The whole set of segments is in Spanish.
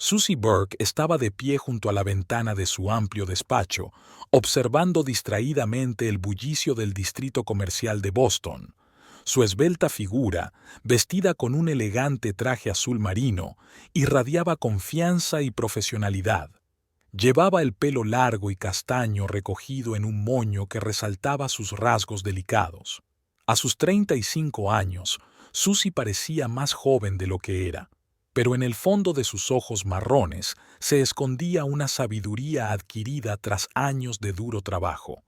Susie Burke estaba de pie junto a la ventana de su amplio despacho, observando distraídamente el bullicio del distrito comercial de Boston. Su esbelta figura, vestida con un elegante traje azul marino, irradiaba confianza y profesionalidad. Llevaba el pelo largo y castaño recogido en un moño que resaltaba sus rasgos delicados. A sus 35 años, Susie parecía más joven de lo que era, pero en el fondo de sus ojos marrones se escondía una sabiduría adquirida tras años de duro trabajo.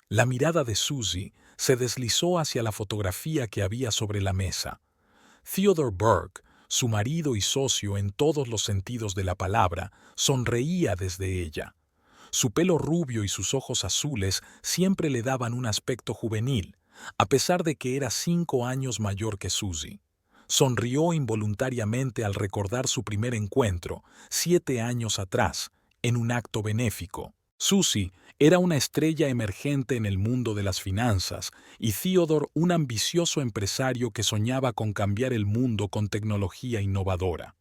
La mirada de Susie se deslizó hacia la fotografía que había sobre la mesa. Theodore Burke, su marido y socio en todos los sentidos de la palabra, sonreía desde ella. Su pelo rubio y sus ojos azules siempre le daban un aspecto juvenil, a pesar de que era 5 años mayor que Susie. Sonrió involuntariamente al recordar su primer encuentro, 7 años atrás, en un acto benéfico. Susie era una estrella emergente en el mundo de las finanzas y Theodore un ambicioso empresario que soñaba con cambiar el mundo con tecnología innovadora.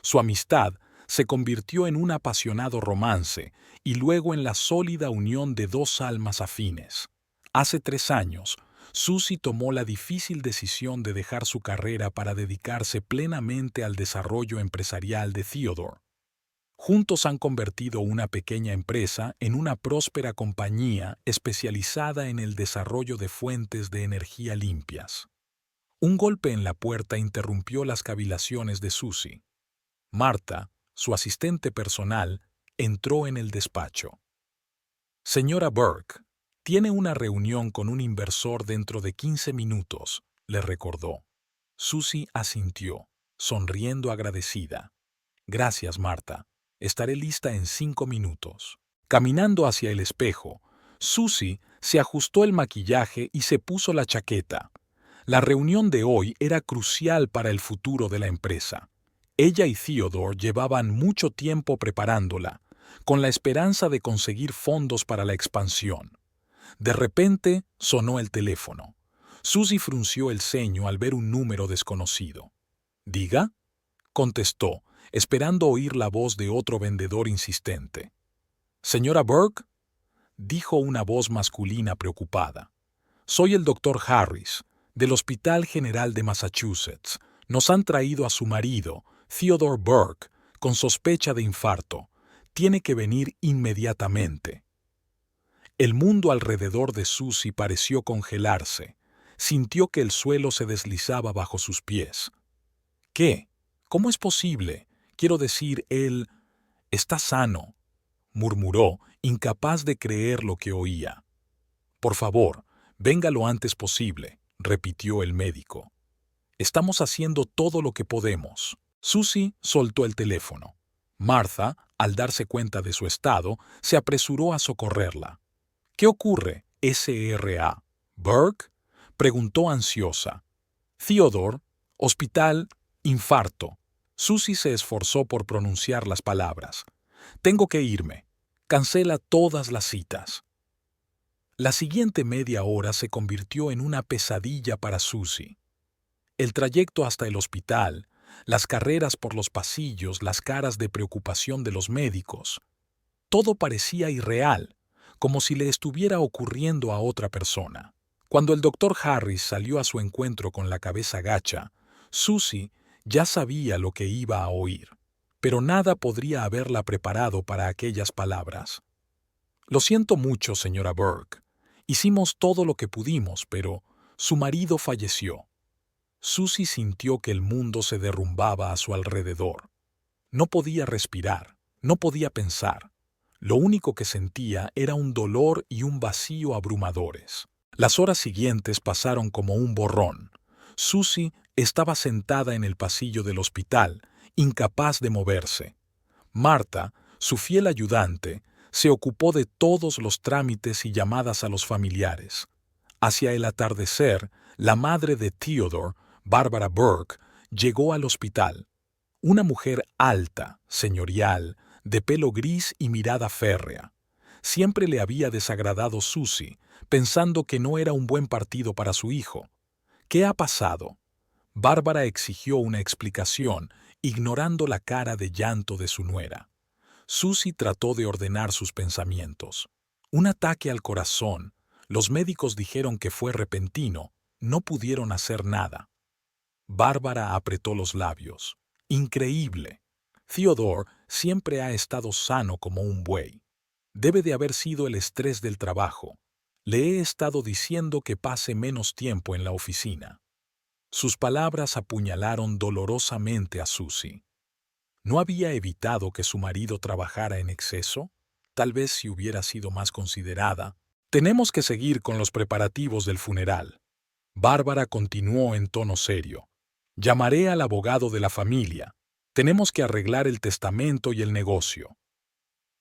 Su amistad se convirtió en un apasionado romance y luego en la sólida unión de dos almas afines. Hace 3 años, Susie tomó la difícil decisión de dejar su carrera para dedicarse plenamente al desarrollo empresarial de Theodore. Juntos han convertido una pequeña empresa en una próspera compañía especializada en el desarrollo de fuentes de energía limpias. Un golpe en la puerta interrumpió las cavilaciones de Susie. Marta, su asistente personal, entró en el despacho. Señora Burke, tiene una reunión con un inversor dentro de 15 minutos, le recordó. Susie asintió, sonriendo agradecida. Gracias, Marta. Estaré lista en 5 minutos. Caminando hacia el espejo, Susie se ajustó el maquillaje y se puso la chaqueta. La reunión de hoy era crucial para el futuro de la empresa. Ella y Theodore llevaban mucho tiempo preparándola, con la esperanza de conseguir fondos para la expansión. De repente sonó el teléfono. Susie frunció el ceño al ver un número desconocido. «¿Diga?», contestó, esperando oír la voz de otro vendedor insistente. «¿Señora Burke?», dijo una voz masculina preocupada. «Soy el doctor Harris, del Hospital General de Massachusetts. Nos han traído a su marido, Theodore Burke, con sospecha de infarto. Tiene que venir inmediatamente». El mundo alrededor de Susie pareció congelarse. Sintió que el suelo se deslizaba bajo sus pies. «¿Qué? ¿Cómo es posible? Quiero decir, él está sano», murmuró, incapaz de creer lo que oía. «Por favor, venga lo antes posible», repitió el médico. «Estamos haciendo todo lo que podemos». Susie soltó el teléfono. Martha, al darse cuenta de su estado, se apresuró a socorrerla. «¿Qué ocurre, S.R.A.? ¿Burke?», preguntó ansiosa. «Theodore, hospital, infarto». Susie se esforzó por pronunciar las palabras. «Tengo que irme. Cancela todas las citas». La siguiente media hora se convirtió en una pesadilla para Susie. El trayecto hasta el hospital, las carreras por los pasillos, las caras de preocupación de los médicos. Todo parecía irreal, como si le estuviera ocurriendo a otra persona. Cuando el doctor Harris salió a su encuentro con la cabeza gacha, Susie ya sabía lo que iba a oír, pero nada podría haberla preparado para aquellas palabras. «Lo siento mucho, señora Burke. Hicimos todo lo que pudimos, pero su marido falleció». Susie sintió que el mundo se derrumbaba a su alrededor. No podía respirar, no podía pensar. Lo único que sentía era un dolor y un vacío abrumadores. Las horas siguientes pasaron como un borrón. Susie estaba sentada en el pasillo del hospital, incapaz de moverse. Marta, su fiel ayudante, se ocupó de todos los trámites y llamadas a los familiares. Hacia el atardecer, la madre de Theodore, Barbara Burke, llegó al hospital. Una mujer alta, señorial, de pelo gris y mirada férrea. Siempre le había desagradado Susie, pensando que no era un buen partido para su hijo. «¿Qué ha pasado?». Bárbara exigió una explicación ignorando la cara de llanto de su nuera. Susie trató de ordenar sus pensamientos. Un ataque al corazón. Los médicos dijeron que fue repentino. No pudieron hacer nada. Bárbara apretó los labios. Increíble. Theodore siempre ha estado sano como un buey. Debe de haber sido el estrés del trabajo. Le he estado diciendo que pase menos tiempo en la oficina. Sus palabras apuñalaron dolorosamente a Susie. ¿No había evitado que su marido trabajara en exceso? Tal vez si hubiera sido más considerada. Tenemos que seguir con los preparativos del funeral. Bárbara continuó en tono serio. Llamaré al abogado de la familia. Tenemos que arreglar el testamento y el negocio.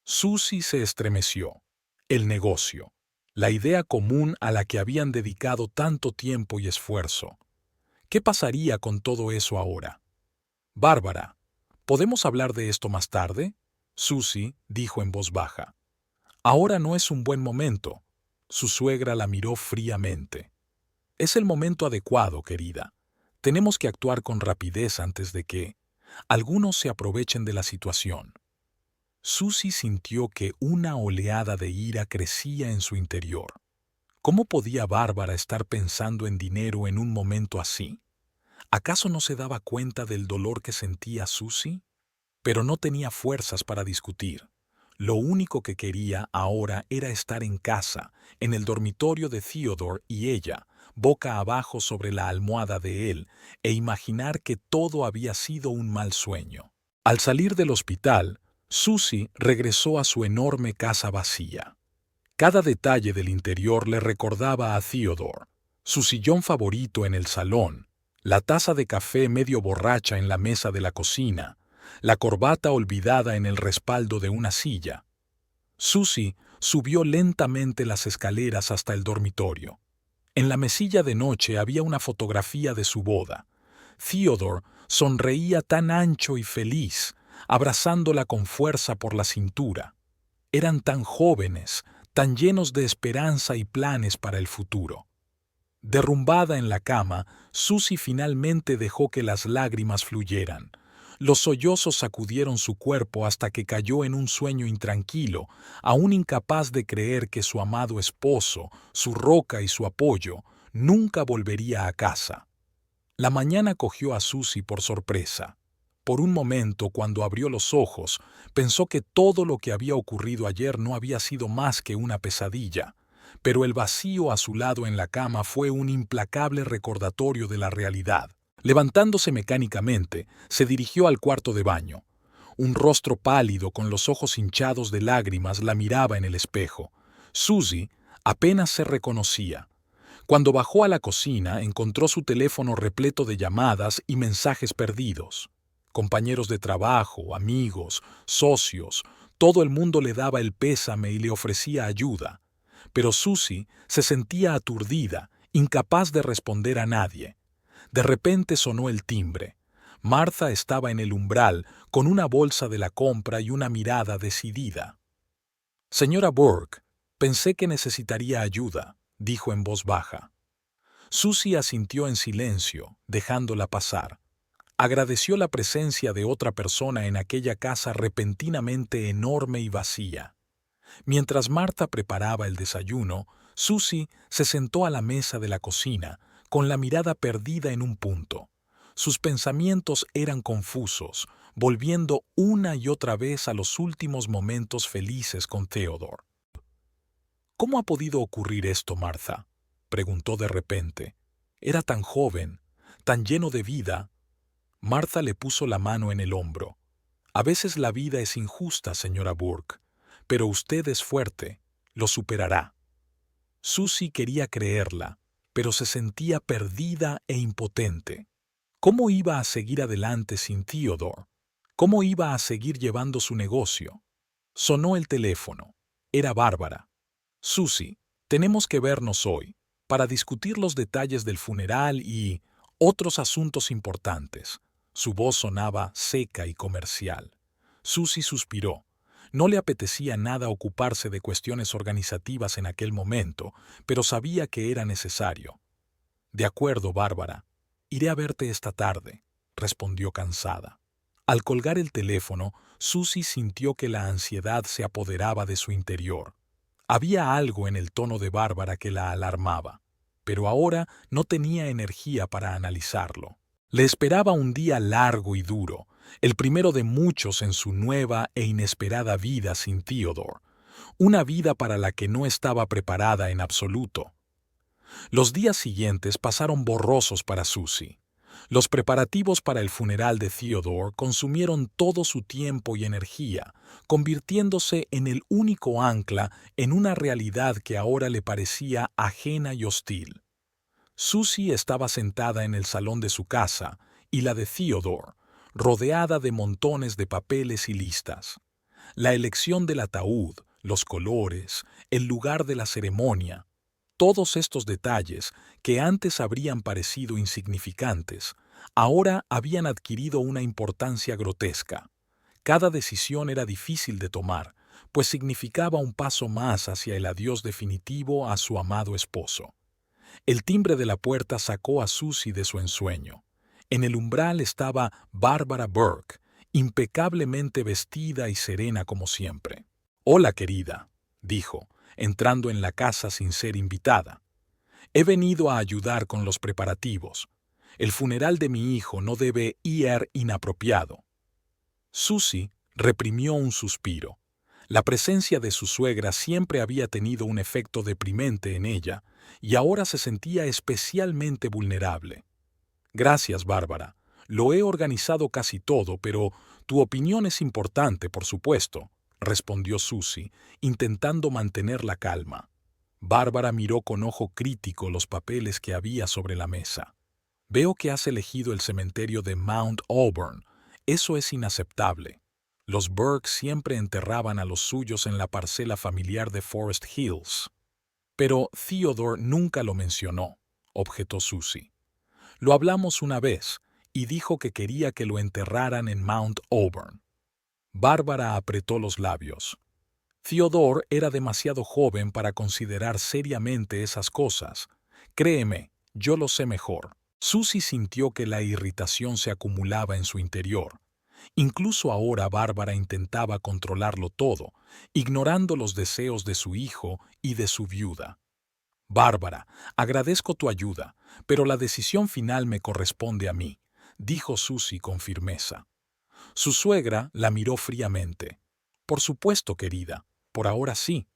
Susie se estremeció. El negocio. La idea común a la que habían dedicado tanto tiempo y esfuerzo. ¿Qué pasaría con todo eso ahora? Bárbara, ¿podemos hablar de esto más tarde? Susie dijo en voz baja. Ahora no es un buen momento. Su suegra la miró fríamente. Es el momento adecuado, querida. Tenemos que actuar con rapidez antes de que algunos se aprovechen de la situación. Susie sintió que una oleada de ira crecía en su interior. ¿Cómo podía Bárbara estar pensando en dinero en un momento así? ¿Acaso no se daba cuenta del dolor que sentía Susie? Pero no tenía fuerzas para discutir. Lo único que quería ahora era estar en casa, en el dormitorio de Theodore y ella, boca abajo sobre la almohada de él, e imaginar que todo había sido un mal sueño. Al salir del hospital, Susie regresó a su enorme casa vacía. Cada detalle del interior le recordaba a Theodore, su sillón favorito en el salón, la taza de café medio borracha en la mesa de la cocina, la corbata olvidada en el respaldo de una silla. Susie subió lentamente las escaleras hasta el dormitorio. En la mesilla de noche había una fotografía de su boda. Theodore sonreía tan ancho y feliz, abrazándola con fuerza por la cintura. Eran tan jóvenes, tan llenos de esperanza y planes para el futuro. Derrumbada en la cama, Susie finalmente dejó que las lágrimas fluyeran. Los sollozos sacudieron su cuerpo hasta que cayó en un sueño intranquilo, aún incapaz de creer que su amado esposo, su roca y su apoyo, nunca volvería a casa. La mañana cogió a Susie por sorpresa. Por un momento, cuando abrió los ojos, pensó que todo lo que había ocurrido ayer no había sido más que una pesadilla, pero el vacío a su lado en la cama fue un implacable recordatorio de la realidad. Levantándose mecánicamente, se dirigió al cuarto de baño. Un rostro pálido con los ojos hinchados de lágrimas la miraba en el espejo. Susie apenas se reconocía. Cuando bajó a la cocina, encontró su teléfono repleto de llamadas y mensajes perdidos. Compañeros de trabajo, amigos, socios, todo el mundo le daba el pésame y le ofrecía ayuda. Pero Susie se sentía aturdida, incapaz de responder a nadie. De repente sonó el timbre. Martha estaba en el umbral, con una bolsa de la compra y una mirada decidida. «Señora Burke, pensé que necesitaría ayuda», dijo en voz baja. Susie asintió en silencio, dejándola pasar. Agradeció la presencia de otra persona en aquella casa repentinamente enorme y vacía. Mientras Martha preparaba el desayuno, Susie se sentó a la mesa de la cocina, con la mirada perdida en un punto. Sus pensamientos eran confusos, volviendo una y otra vez a los últimos momentos felices con Theodore. «¿Cómo ha podido ocurrir esto, Martha?», preguntó de repente. «Era tan joven, tan lleno de vida». Martha le puso la mano en el hombro. «A veces la vida es injusta, señora Burke, pero usted es fuerte, lo superará». Susie quería creerla, pero se sentía perdida e impotente. ¿Cómo iba a seguir adelante sin Theodore? ¿Cómo iba a seguir llevando su negocio? Sonó el teléfono. Era Bárbara. «Susie, tenemos que vernos hoy, para discutir los detalles del funeral y otros asuntos importantes». Su voz sonaba seca y comercial. Susie suspiró. No le apetecía nada ocuparse de cuestiones organizativas en aquel momento, pero sabía que era necesario. «De acuerdo, Bárbara. Iré a verte esta tarde», respondió cansada. Al colgar el teléfono, Susie sintió que la ansiedad se apoderaba de su interior. Había algo en el tono de Bárbara que la alarmaba, pero ahora no tenía energía para analizarlo. Le esperaba un día largo y duro, el primero de muchos en su nueva e inesperada vida sin Theodore, una vida para la que no estaba preparada en absoluto. Los días siguientes pasaron borrosos para Susie. Los preparativos para el funeral de Theodore consumieron todo su tiempo y energía, convirtiéndose en el único ancla en una realidad que ahora le parecía ajena y hostil. Susie estaba sentada en el salón de su casa, y la de Theodore, rodeada de montones de papeles y listas. La elección del ataúd, los colores, el lugar de la ceremonia, todos estos detalles, que antes habrían parecido insignificantes, ahora habían adquirido una importancia grotesca. Cada decisión era difícil de tomar, pues significaba un paso más hacia el adiós definitivo a su amado esposo. El timbre de la puerta sacó a Susie de su ensueño. En el umbral estaba Bárbara Burke, impecablemente vestida y serena como siempre. «Hola, querida», dijo, entrando en la casa sin ser invitada. «He venido a ayudar con los preparativos. El funeral de mi hijo no debe ir inapropiado». Susie reprimió un suspiro. La presencia de su suegra siempre había tenido un efecto deprimente en ella, y ahora se sentía especialmente vulnerable. «Gracias, Bárbara. Lo he organizado casi todo, pero tu opinión es importante, por supuesto», respondió Susie, intentando mantener la calma. Bárbara miró con ojo crítico los papeles que había sobre la mesa. «Veo que has elegido el cementerio de Mount Auburn. Eso es inaceptable. Los Burke siempre enterraban a los suyos en la parcela familiar de Forest Hills». «Pero Theodore nunca lo mencionó», objetó Susie. «Lo hablamos una vez, y dijo que quería que lo enterraran en Mount Auburn». Bárbara apretó los labios. Theodore era demasiado joven para considerar seriamente esas cosas. «Créeme, yo lo sé mejor». Susie sintió que la irritación se acumulaba en su interior. Incluso ahora Bárbara intentaba controlarlo todo, ignorando los deseos de su hijo y de su viuda. «Bárbara, agradezco tu ayuda, pero la decisión final me corresponde a mí», dijo Susie con firmeza. Su suegra la miró fríamente. «Por supuesto, querida, por ahora sí».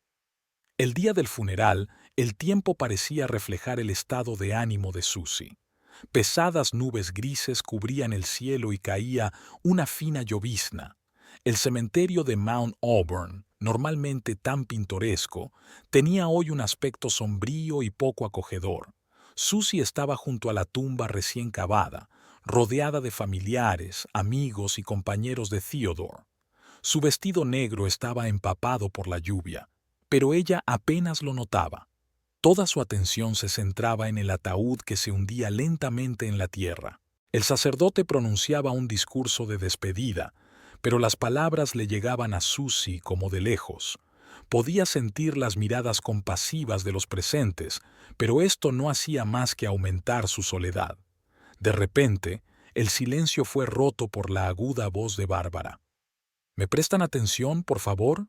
El día del funeral, el tiempo parecía reflejar el estado de ánimo de Susie. Pesadas nubes grises cubrían el cielo y caía una fina llovizna. El cementerio de Mount Auburn, normalmente tan pintoresco, tenía hoy un aspecto sombrío y poco acogedor. Susie estaba junto a la tumba recién cavada, rodeada de familiares, amigos y compañeros de Theodore. Su vestido negro estaba empapado por la lluvia, pero ella apenas lo notaba. Toda su atención se centraba en el ataúd que se hundía lentamente en la tierra. El sacerdote pronunciaba un discurso de despedida, pero las palabras le llegaban a Susie como de lejos. Podía sentir las miradas compasivas de los presentes, pero esto no hacía más que aumentar su soledad. De repente, el silencio fue roto por la aguda voz de Bárbara. «¿Me prestan atención, por favor?»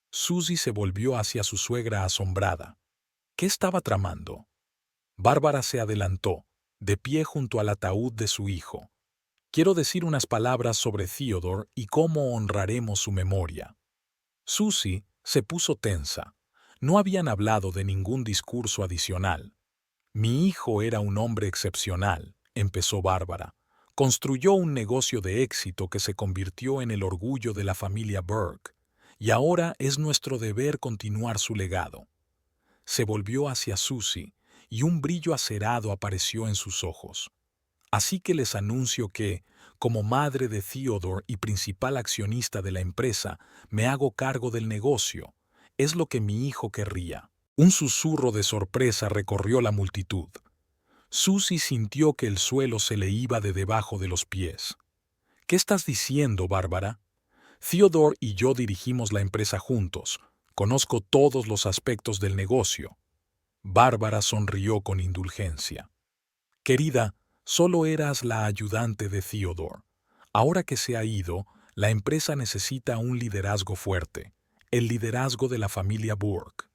Susie se volvió hacia su suegra asombrada. ¿Qué estaba tramando? Bárbara se adelantó, de pie junto al ataúd de su hijo. «Quiero decir unas palabras sobre Theodore y cómo honraremos su memoria». Susie se puso tensa. No habían hablado de ningún discurso adicional. «Mi hijo era un hombre excepcional», empezó Bárbara. «Construyó un negocio de éxito que se convirtió en el orgullo de la familia Burke, y ahora es nuestro deber continuar su legado». Se volvió hacia Susie, y un brillo acerado apareció en sus ojos. «Así que les anuncio que, como madre de Theodore y principal accionista de la empresa, me hago cargo del negocio. Es lo que mi hijo querría». Un susurro de sorpresa recorrió la multitud. Susie sintió que el suelo se le iba de debajo de los pies. «¿Qué estás diciendo, Bárbara? Theodore y yo dirigimos la empresa juntos. Conozco todos los aspectos del negocio». Bárbara sonrió con indulgencia. «Querida, solo eras la ayudante de Theodore. Ahora que se ha ido, la empresa necesita un liderazgo fuerte, el liderazgo de la familia Burke.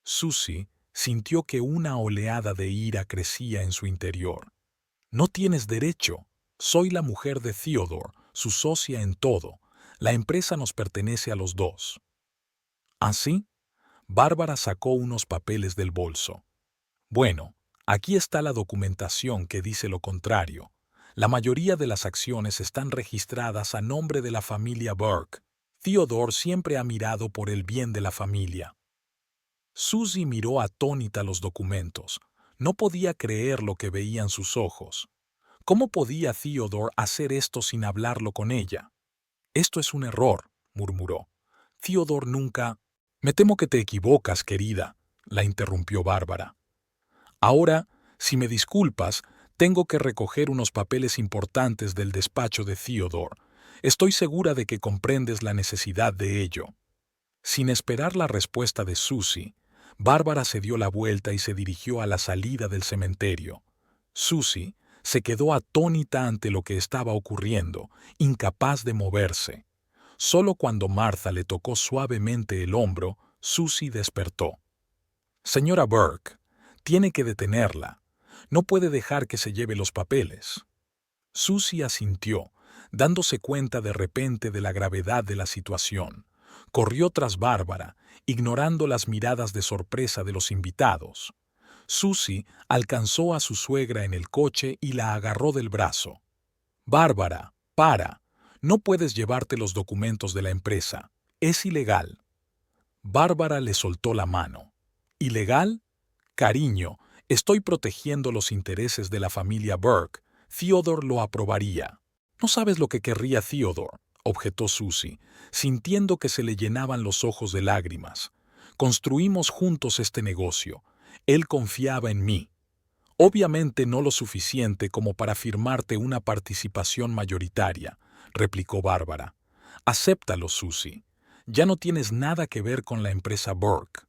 Susie sintió que una oleada de ira crecía en su interior. No tienes derecho. Soy la mujer de Theodore, su socia en todo. La empresa nos pertenece a los dos. ¿Así? Bárbara sacó unos papeles del bolso. Bueno, aquí está la documentación que dice lo contrario. La mayoría de las acciones están registradas a nombre de la familia Burke. Theodore siempre ha mirado por el bien de la familia. Susie miró atónita los documentos. No podía creer lo que veían sus ojos. ¿Cómo podía Theodore hacer esto sin hablarlo con ella? Esto es un error, murmuró. Theodore nunca... Me temo que te equivocas, querida, la interrumpió Bárbara. Ahora, si me disculpas, tengo que recoger unos papeles importantes del despacho de Theodore. Estoy segura de que comprendes la necesidad de ello. Sin esperar la respuesta de Susie, Bárbara se dio la vuelta y se dirigió a la salida del cementerio. Susie se quedó atónita ante lo que estaba ocurriendo, incapaz de moverse. Solo cuando Martha le tocó suavemente el hombro, Susie despertó. Señora Burke, tiene que detenerla. No puede dejar que se lleve los papeles. Susie asintió, dándose cuenta de repente de la gravedad de la situación. Corrió tras Bárbara, ignorando las miradas de sorpresa de los invitados. Susie alcanzó a su suegra en el coche y la agarró del brazo. «Bárbara, para. No puedes llevarte los documentos de la empresa. Es ilegal». Bárbara le soltó la mano. «¿Ilegal? Cariño, estoy protegiendo los intereses de la familia Burke. Theodore lo aprobaría». «No sabes lo que querría Theodore», objetó Susie, sintiendo que se le llenaban los ojos de lágrimas. «Construimos juntos este negocio. Él confiaba en mí. Obviamente no lo suficiente como para firmarte una participación mayoritaria», replicó Bárbara. «Acéptalo, Susie. Ya no tienes nada que ver con la empresa Burke».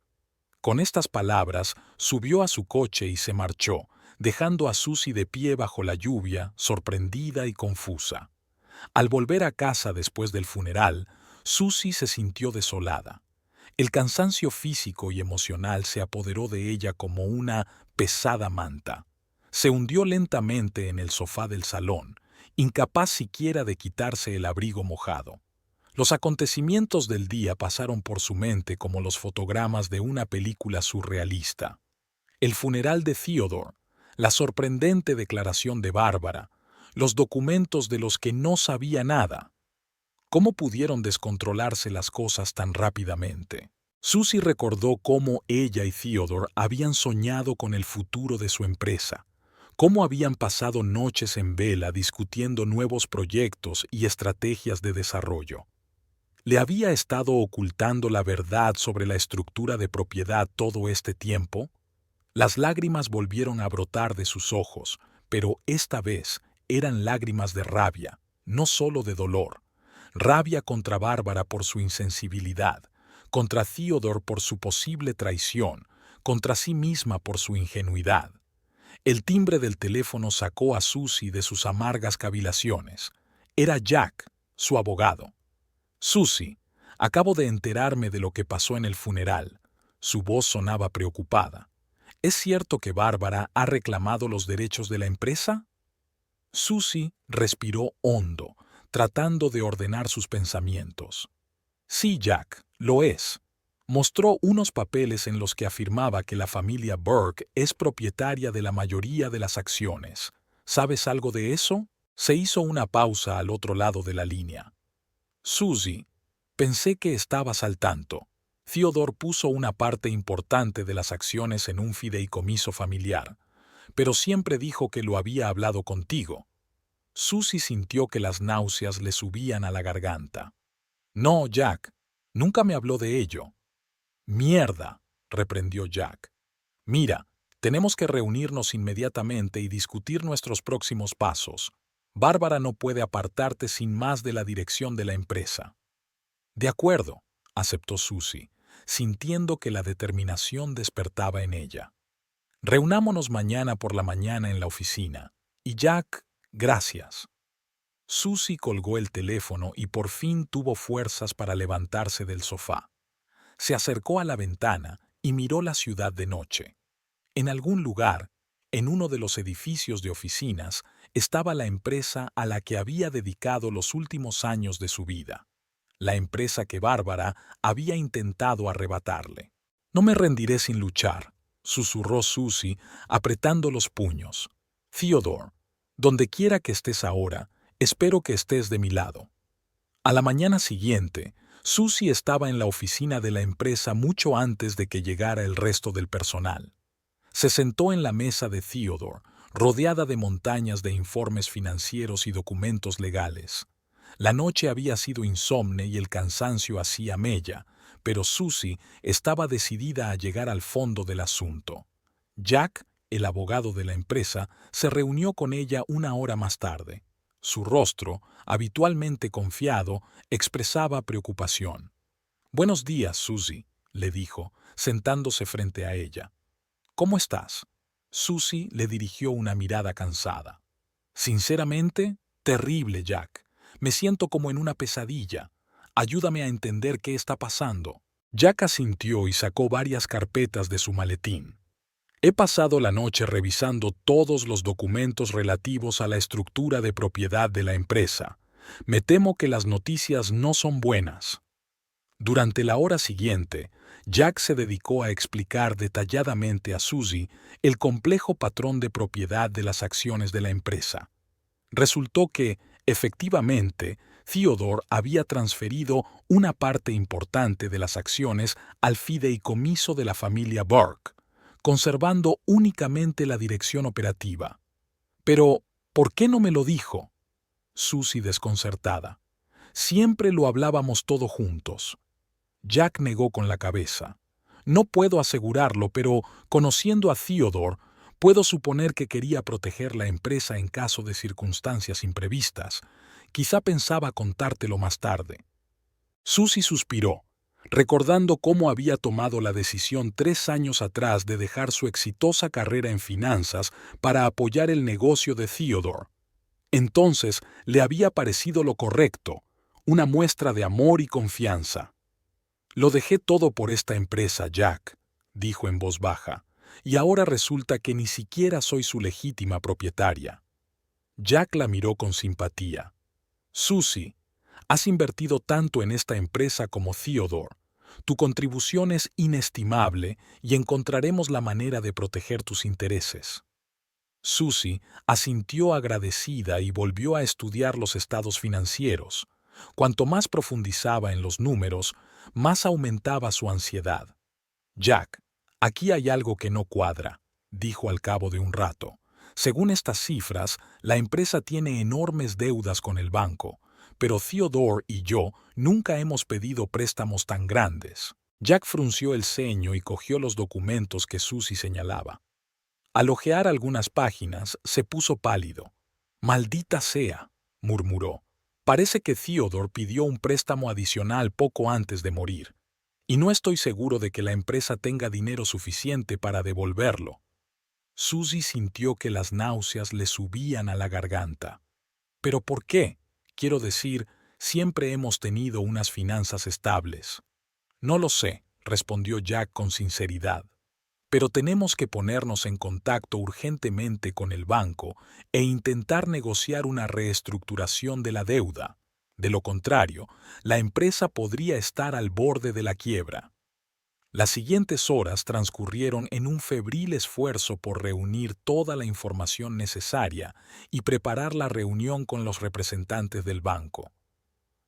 Con estas palabras, subió a su coche y se marchó, dejando a Susie de pie bajo la lluvia, sorprendida y confusa. Al volver a casa después del funeral, Susie se sintió desolada. El cansancio físico y emocional se apoderó de ella como una pesada manta. Se hundió lentamente en el sofá del salón, incapaz siquiera de quitarse el abrigo mojado. Los acontecimientos del día pasaron por su mente como los fotogramas de una película surrealista. El funeral de Theodore, la sorprendente declaración de Bárbara, los documentos de los que no sabía nada. ¿Cómo pudieron descontrolarse las cosas tan rápidamente? Susie recordó cómo ella y Theodore habían soñado con el futuro de su empresa, cómo habían pasado noches en vela discutiendo nuevos proyectos y estrategias de desarrollo. ¿Le había estado ocultando la verdad sobre la estructura de propiedad todo este tiempo? Las lágrimas volvieron a brotar de sus ojos, pero esta vez eran lágrimas de rabia, no solo de dolor. Rabia contra Bárbara por su insensibilidad, contra Theodore por su posible traición, contra sí misma por su ingenuidad. El timbre del teléfono sacó a Susie de sus amargas cavilaciones. Era Jack, su abogado. «Susie, acabo de enterarme de lo que pasó en el funeral». Su voz sonaba preocupada. «¿Es cierto que Bárbara ha reclamado los derechos de la empresa?» Susie respiró hondo, tratando de ordenar sus pensamientos. «Sí, Jack, lo es». Mostró unos papeles en los que afirmaba que la familia Burke es propietaria de la mayoría de las acciones. ¿Sabes algo de eso? Se hizo una pausa al otro lado de la línea. «Susie, pensé que estabas al tanto. Theodore puso una parte importante de las acciones en un fideicomiso familiar, pero siempre dijo que lo había hablado contigo». Susie sintió que las náuseas le subían a la garganta. «No, Jack, nunca me habló de ello». «Mierda», reprendió Jack. «Mira, tenemos que reunirnos inmediatamente y discutir nuestros próximos pasos. Bárbara no puede apartarte sin más de la dirección de la empresa». «De acuerdo», aceptó Susie, sintiendo que la determinación despertaba en ella. «Reunámonos mañana por la mañana en la oficina. Y Jack, gracias». Susie colgó el teléfono y por fin tuvo fuerzas para levantarse del sofá. Se acercó a la ventana y miró la ciudad de noche. En algún lugar, en uno de los edificios de oficinas, estaba la empresa a la que había dedicado los últimos años de su vida. La empresa que Bárbara había intentado arrebatarle. «No me rendiré sin luchar», susurró Susie, apretando los puños. «Theodore, donde quiera que estés ahora, espero que estés de mi lado». A la mañana siguiente, Susie estaba en la oficina de la empresa mucho antes de que llegara el resto del personal. Se sentó en la mesa de Theodore, rodeada de montañas de informes financieros y documentos legales. La noche había sido insomne y el cansancio hacía mella, pero Susie estaba decidida a llegar al fondo del asunto. Jack, el abogado de la empresa, se reunió con ella una hora más tarde. Su rostro, habitualmente confiado, expresaba preocupación. «Buenos días, Susie», le dijo, sentándose frente a ella. «¿Cómo estás?» Susie le dirigió una mirada cansada. «Sinceramente, terrible, Jack. Me siento como en una pesadilla. Ayúdame a entender qué está pasando». Jack asintió y sacó varias carpetas de su maletín. «He pasado la noche revisando todos los documentos relativos a la estructura de propiedad de la empresa. Me temo que las noticias no son buenas». Durante la hora siguiente, Jack se dedicó a explicar detalladamente a Susie el complejo patrón de propiedad de las acciones de la empresa. Resultó que, efectivamente, Theodore había transferido una parte importante de las acciones al fideicomiso de la familia Burke, conservando únicamente la dirección operativa. «Pero, ¿por qué no me lo dijo?» Susie desconcertada. «Siempre lo hablábamos todo juntos». Jack negó con la cabeza. «No puedo asegurarlo, pero, conociendo a Theodore, puedo suponer que quería proteger la empresa en caso de circunstancias imprevistas. Quizá pensaba contártelo más tarde». Susie suspiró, recordando cómo había tomado la decisión 3 años atrás de dejar su exitosa carrera en finanzas para apoyar el negocio de Theodore. Entonces le había parecido lo correcto, una muestra de amor y confianza. «Lo dejé todo por esta empresa, Jack», dijo en voz baja, «y ahora resulta que ni siquiera soy su legítima propietaria». Jack la miró con simpatía. «Susie, has invertido tanto en esta empresa como Theodore. Tu contribución es inestimable y encontraremos la manera de proteger tus intereses». Susie asintió agradecida y volvió a estudiar los estados financieros. Cuanto más profundizaba en los números, más aumentaba su ansiedad. «Jack, aquí hay algo que no cuadra», dijo al cabo de un rato. «Según estas cifras, la empresa tiene enormes deudas con el banco, pero Theodore y yo nunca hemos pedido préstamos tan grandes». Jack frunció el ceño y cogió los documentos que Susie señalaba. Al hojear algunas páginas, se puso pálido. «Maldita sea», murmuró. «Parece que Theodore pidió un préstamo adicional poco antes de morir, y no estoy seguro de que la empresa tenga dinero suficiente para devolverlo». Susie sintió que las náuseas le subían a la garganta. «¿Pero por qué? Quiero decir, siempre hemos tenido unas finanzas estables». «No lo sé», respondió Jack con sinceridad. «Pero tenemos que ponernos en contacto urgentemente con el banco e intentar negociar una reestructuración de la deuda. De lo contrario, la empresa podría estar al borde de la quiebra». Las siguientes horas transcurrieron en un febril esfuerzo por reunir toda la información necesaria y preparar la reunión con los representantes del banco.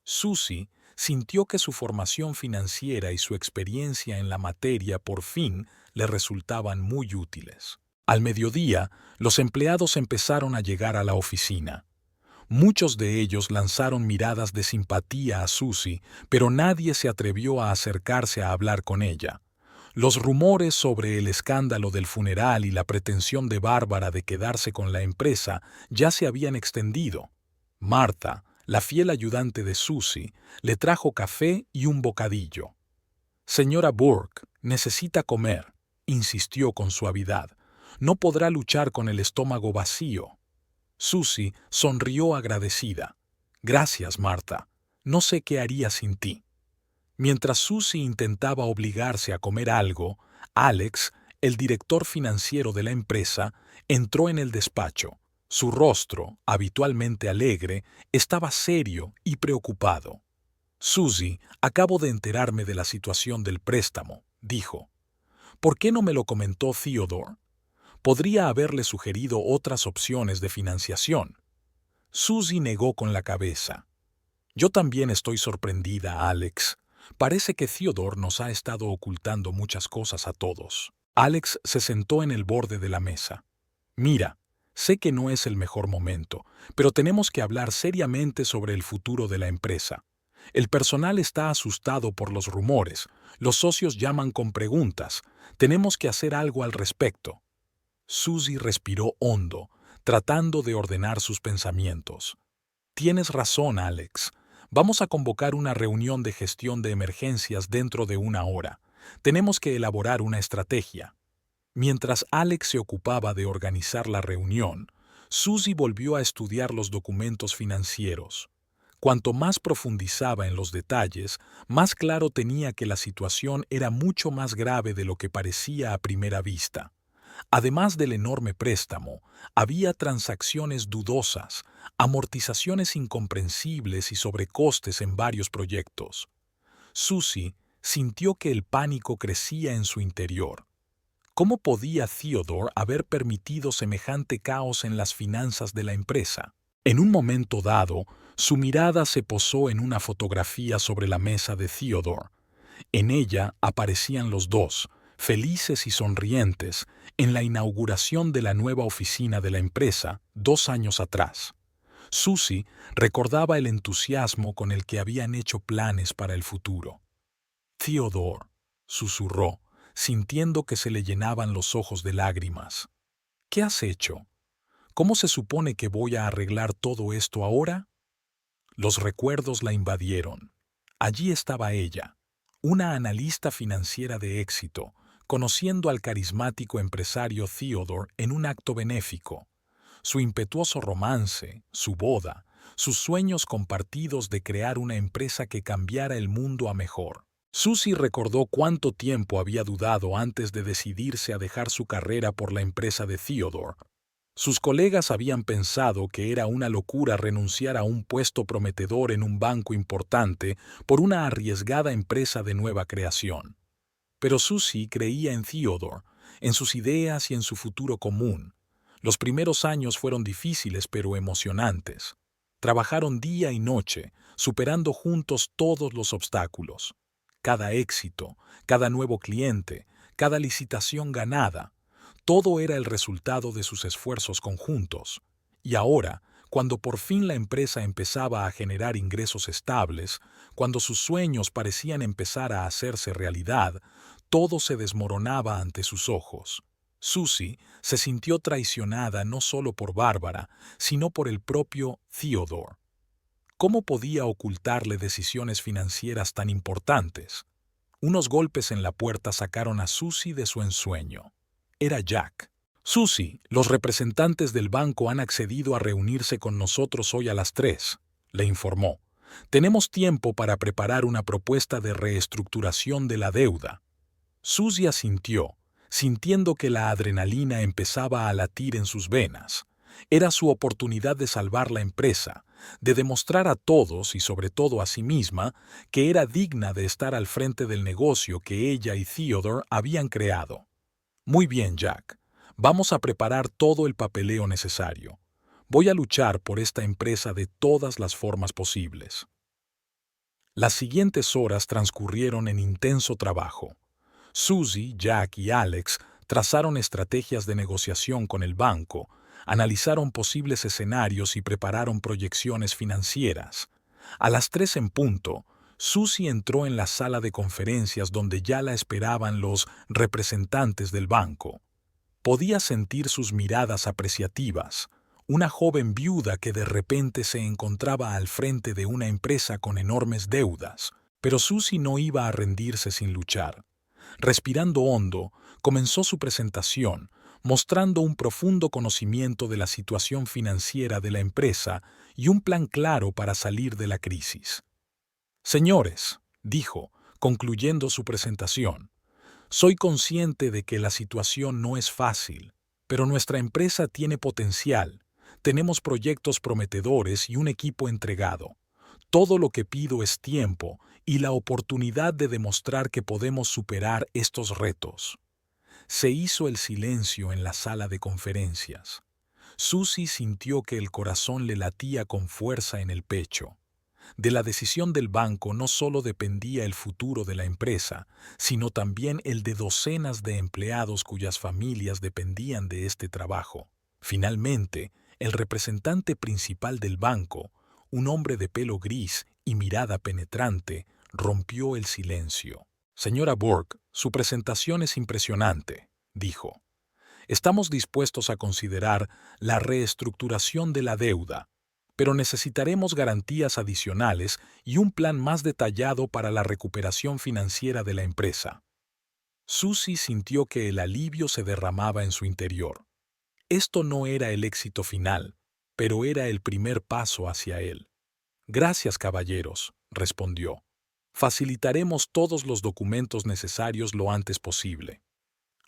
Susie sintió que su formación financiera y su experiencia en la materia por fin le resultaban muy útiles. Al mediodía, los empleados empezaron a llegar a la oficina. Muchos de ellos lanzaron miradas de simpatía a Susie, pero nadie se atrevió a acercarse a hablar con ella. Los rumores sobre el escándalo del funeral y la pretensión de Bárbara de quedarse con la empresa ya se habían extendido. Martha, la fiel ayudante de Susie, le trajo café y un bocadillo. «Señora Burke, necesita comer», insistió con suavidad. «No podrá luchar con el estómago vacío». Susie sonrió agradecida. Gracias, Marta. No sé qué haría sin ti. Mientras Susie intentaba obligarse a comer algo, Alex, el director financiero de la empresa, entró en el despacho. Su rostro, habitualmente alegre, estaba serio y preocupado. Susie, acabo de enterarme de la situación del préstamo, dijo. ¿Por qué no me lo comentó Theodore? Podría haberle sugerido otras opciones de financiación. Susie negó con la cabeza. Yo también estoy sorprendida, Alex. Parece que Theodore nos ha estado ocultando muchas cosas a todos. Alex se sentó en el borde de la mesa. Mira, sé que no es el mejor momento, pero tenemos que hablar seriamente sobre el futuro de la empresa. El personal está asustado por los rumores, los socios llaman con preguntas. Tenemos que hacer algo al respecto. Susie respiró hondo, tratando de ordenar sus pensamientos. Tienes razón, Alex. Vamos a convocar una reunión de gestión de emergencias dentro de 1 hora. Tenemos que elaborar una estrategia. Mientras Alex se ocupaba de organizar la reunión, Susie volvió a estudiar los documentos financieros. Cuanto más profundizaba en los detalles, más claro tenía que la situación era mucho más grave de lo que parecía a primera vista. Además del enorme préstamo, había transacciones dudosas, amortizaciones incomprensibles y sobrecostes en varios proyectos. Susie sintió que el pánico crecía en su interior. ¿Cómo podía Theodore haber permitido semejante caos en las finanzas de la empresa? En un momento dado, su mirada se posó en una fotografía sobre la mesa de Theodore. En ella aparecían los dos, felices y sonrientes, en la inauguración de la nueva oficina de la empresa 2 años atrás. Susie recordaba el entusiasmo con el que habían hecho planes para el futuro. Theodore, susurró, sintiendo que se le llenaban los ojos de lágrimas. ¿Qué has hecho? ¿Cómo se supone que voy a arreglar todo esto ahora? Los recuerdos la invadieron. Allí estaba ella, una analista financiera de éxito, conociendo al carismático empresario Theodore en un acto benéfico. Su impetuoso romance, su boda, sus sueños compartidos de crear una empresa que cambiara el mundo a mejor. Susie recordó cuánto tiempo había dudado antes de decidirse a dejar su carrera por la empresa de Theodore. Sus colegas habían pensado que era una locura renunciar a un puesto prometedor en un banco importante por una arriesgada empresa de nueva creación. Pero Susie creía en Theodore, en sus ideas y en su futuro común. Los primeros años fueron difíciles pero emocionantes. Trabajaron día y noche, superando juntos todos los obstáculos. Cada éxito, cada nuevo cliente, cada licitación ganada, todo era el resultado de sus esfuerzos conjuntos. Y ahora, cuando por fin la empresa empezaba a generar ingresos estables, cuando sus sueños parecían empezar a hacerse realidad, todo se desmoronaba ante sus ojos. Susie se sintió traicionada no solo por Bárbara, sino por el propio Theodore. ¿Cómo podía ocultarle decisiones financieras tan importantes? Unos golpes en la puerta sacaron a Susie de su ensueño. Era Jack. Susie, los representantes del banco han accedido a reunirse con nosotros hoy a las 3, le informó. Tenemos tiempo para preparar una propuesta de reestructuración de la deuda. Susie asintió, sintiendo que la adrenalina empezaba a latir en sus venas. Era su oportunidad de salvar la empresa, de demostrar a todos y sobre todo a sí misma que era digna de estar al frente del negocio que ella y Theodore habían creado. Muy bien, Jack. Vamos a preparar todo el papeleo necesario. Voy a luchar por esta empresa de todas las formas posibles. Las siguientes horas transcurrieron en intenso trabajo. Susie, Jack y Alex trazaron estrategias de negociación con el banco, analizaron posibles escenarios y prepararon proyecciones financieras. A las 3 en punto, Susie entró en la sala de conferencias donde ya la esperaban los representantes del banco. Podía sentir sus miradas apreciativas, una joven viuda que de repente se encontraba al frente de una empresa con enormes deudas, pero Susie no iba a rendirse sin luchar. Respirando hondo, comenzó su presentación, mostrando un profundo conocimiento de la situación financiera de la empresa y un plan claro para salir de la crisis. Señores, dijo, concluyendo su presentación, soy consciente de que la situación no es fácil, pero nuestra empresa tiene potencial, tenemos proyectos prometedores y un equipo entregado. Todo lo que pido es tiempo y la oportunidad de demostrar que podemos superar estos retos. Se hizo el silencio en la sala de conferencias. Susie sintió que el corazón le latía con fuerza en el pecho. De la decisión del banco no solo dependía el futuro de la empresa, sino también el de docenas de empleados cuyas familias dependían de este trabajo. Finalmente, el representante principal del banco, un hombre de pelo gris y mirada penetrante, rompió el silencio. Señora Burke, su presentación es impresionante, dijo. Estamos dispuestos a considerar la reestructuración de la deuda, pero necesitaremos garantías adicionales y un plan más detallado para la recuperación financiera de la empresa. Susie sintió que el alivio se derramaba en su interior. Esto no era el éxito final, pero era el primer paso hacia él. Gracias, caballeros, respondió. Facilitaremos todos los documentos necesarios lo antes posible.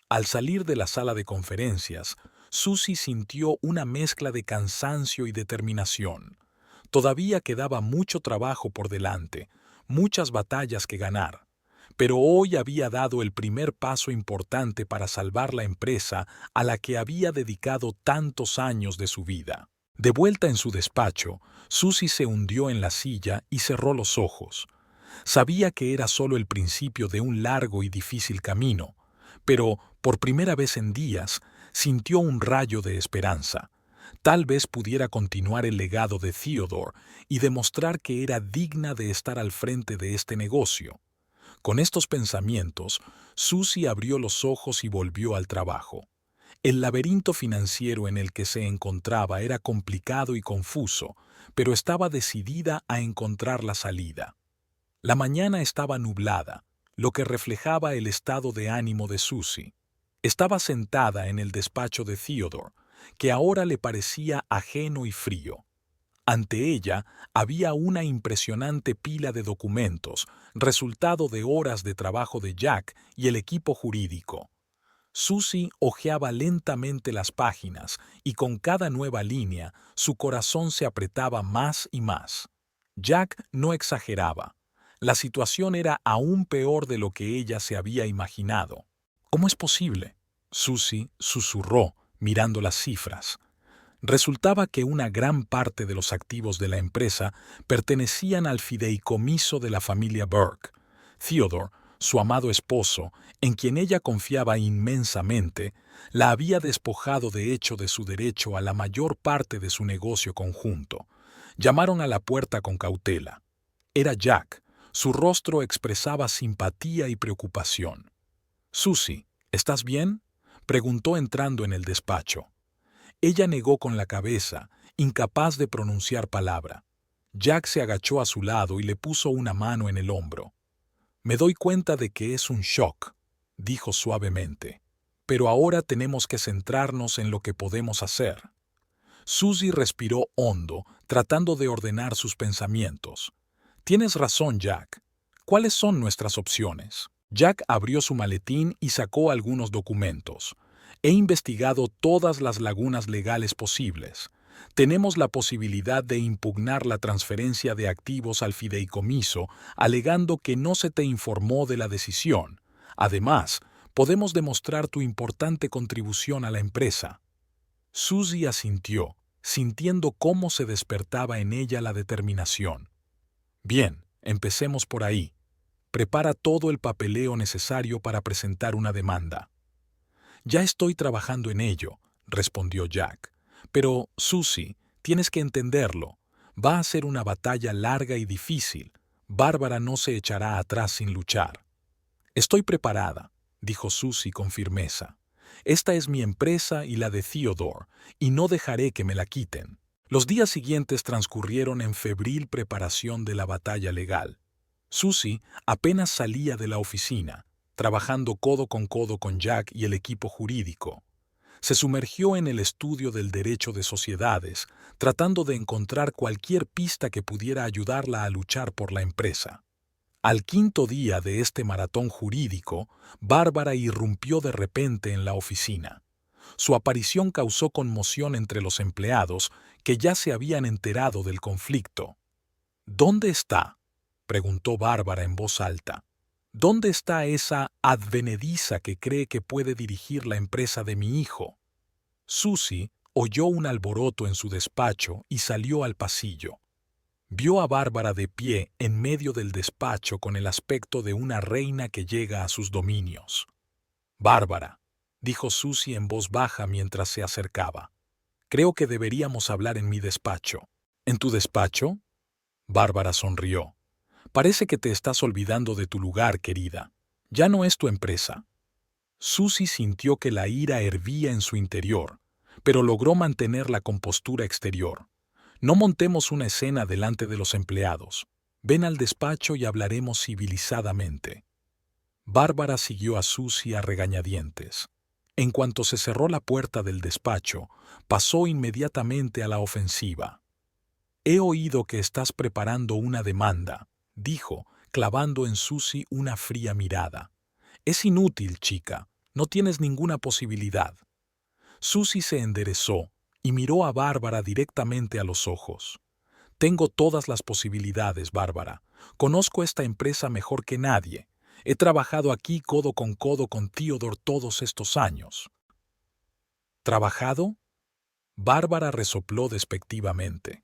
Al salir de la sala de conferencias, Susie sintió una mezcla de cansancio y determinación. Todavía quedaba mucho trabajo por delante, muchas batallas que ganar, pero hoy había dado el primer paso importante para salvar la empresa a la que había dedicado tantos años de su vida. De vuelta en su despacho, Susie se hundió en la silla y cerró los ojos. Sabía que era solo el principio de un largo y difícil camino, pero, por primera vez en días, sintió un rayo de esperanza. Tal vez pudiera continuar el legado de Theodore y demostrar que era digna de estar al frente de este negocio. Con estos pensamientos, Susie abrió los ojos y volvió al trabajo. El laberinto financiero en el que se encontraba era complicado y confuso, pero estaba decidida a encontrar la salida. La mañana estaba nublada, lo que reflejaba el estado de ánimo de Susie. Estaba sentada en el despacho de Theodore, que ahora le parecía ajeno y frío. Ante ella había una impresionante pila de documentos, resultado de horas de trabajo de Jack y el equipo jurídico. Susie hojeaba lentamente las páginas y con cada nueva línea su corazón se apretaba más y más. Jack no exageraba. La situación era aún peor de lo que ella se había imaginado. ¿Cómo es posible? Susie susurró, mirando las cifras. Resultaba que una gran parte de los activos de la empresa pertenecían al fideicomiso de la familia Burke. Theodore, su amado esposo, en quien ella confiaba inmensamente, la había despojado de hecho de su derecho a la mayor parte de su negocio conjunto. Llamaron a la puerta con cautela. Era Jack. Su rostro expresaba simpatía y preocupación. «Susie, ¿estás bien?», preguntó entrando en el despacho. Ella negó con la cabeza, incapaz de pronunciar palabra. Jack se agachó a su lado y le puso una mano en el hombro. «Me doy cuenta de que es un shock», dijo suavemente. «Pero ahora tenemos que centrarnos en lo que podemos hacer». Susie respiró hondo, tratando de ordenar sus pensamientos. «Tienes razón, Jack. ¿Cuáles son nuestras opciones?». Jack abrió su maletín y sacó algunos documentos. «He investigado todas las lagunas legales posibles. Tenemos la posibilidad de impugnar la transferencia de activos al fideicomiso, alegando que no se te informó de la decisión. Además, podemos demostrar tu importante contribución a la empresa». Susie asintió, sintiendo cómo se despertaba en ella la determinación. «Bien, empecemos por ahí. Prepara todo el papeleo necesario para presentar una demanda». «Ya estoy trabajando en ello», respondió Jack. «Pero, Susie, tienes que entenderlo. Va a ser una batalla larga y difícil. Bárbara no se echará atrás sin luchar». «Estoy preparada», dijo Susie con firmeza. «Esta es mi empresa y la de Theodore, y no dejaré que me la quiten». Los días siguientes transcurrieron en febril preparación de la batalla legal. Susie apenas salía de la oficina, trabajando codo con Jack y el equipo jurídico. Se sumergió en el estudio del derecho de sociedades, tratando de encontrar cualquier pista que pudiera ayudarla a luchar por la empresa. Al quinto día de este maratón jurídico, Bárbara irrumpió de repente en la oficina. Su aparición causó conmoción entre los empleados, que ya se habían enterado del conflicto. ¿Dónde está?, preguntó Bárbara en voz alta. ¿Dónde está esa advenediza que cree que puede dirigir la empresa de mi hijo? Susie oyó un alboroto en su despacho y salió al pasillo. Vio a Bárbara de pie en medio del despacho con el aspecto de una reina que llega a sus dominios. «Bárbara», dijo Susie en voz baja mientras se acercaba, «creo que deberíamos hablar en mi despacho». «¿En tu despacho?». Bárbara sonrió. «Parece que te estás olvidando de tu lugar, querida. Ya no es tu empresa». Susie sintió que la ira hervía en su interior, pero logró mantener la compostura exterior. «No montemos una escena delante de los empleados. Ven al despacho y hablaremos civilizadamente». Bárbara siguió a Susie a regañadientes. En cuanto se cerró la puerta del despacho, pasó inmediatamente a la ofensiva. «He oído que estás preparando una demanda», dijo, clavando en Susie una fría mirada. «Es inútil, chica. No tienes ninguna posibilidad». Susie se enderezó y miró a Bárbara directamente a los ojos. «Tengo todas las posibilidades, Bárbara. Conozco esta empresa mejor que nadie. He trabajado aquí codo con Theodore todos estos años». ¿Trabajado? Bárbara resopló despectivamente.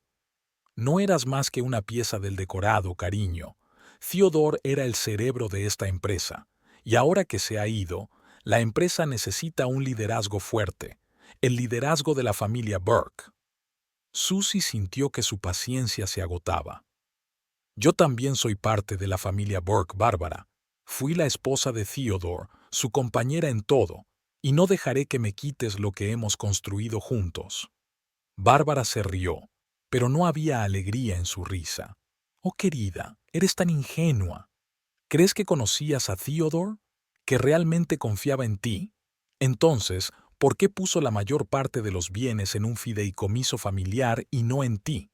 «No eras más que una pieza del decorado, cariño. Theodore era el cerebro de esta empresa, y ahora que se ha ido, la empresa necesita un liderazgo fuerte, el liderazgo de la familia Burke». Susie sintió que su paciencia se agotaba. «Yo también soy parte de la familia Burke, Bárbara. Fui la esposa de Theodore, su compañera en todo, y no dejaré que me quites lo que hemos construido juntos». Bárbara se rió, pero no había alegría en su risa. «Oh, querida, eres tan ingenua. ¿Crees que conocías a Theodore? ¿Que realmente confiaba en ti? Entonces, ¿por qué puso la mayor parte de los bienes en un fideicomiso familiar y no en ti?».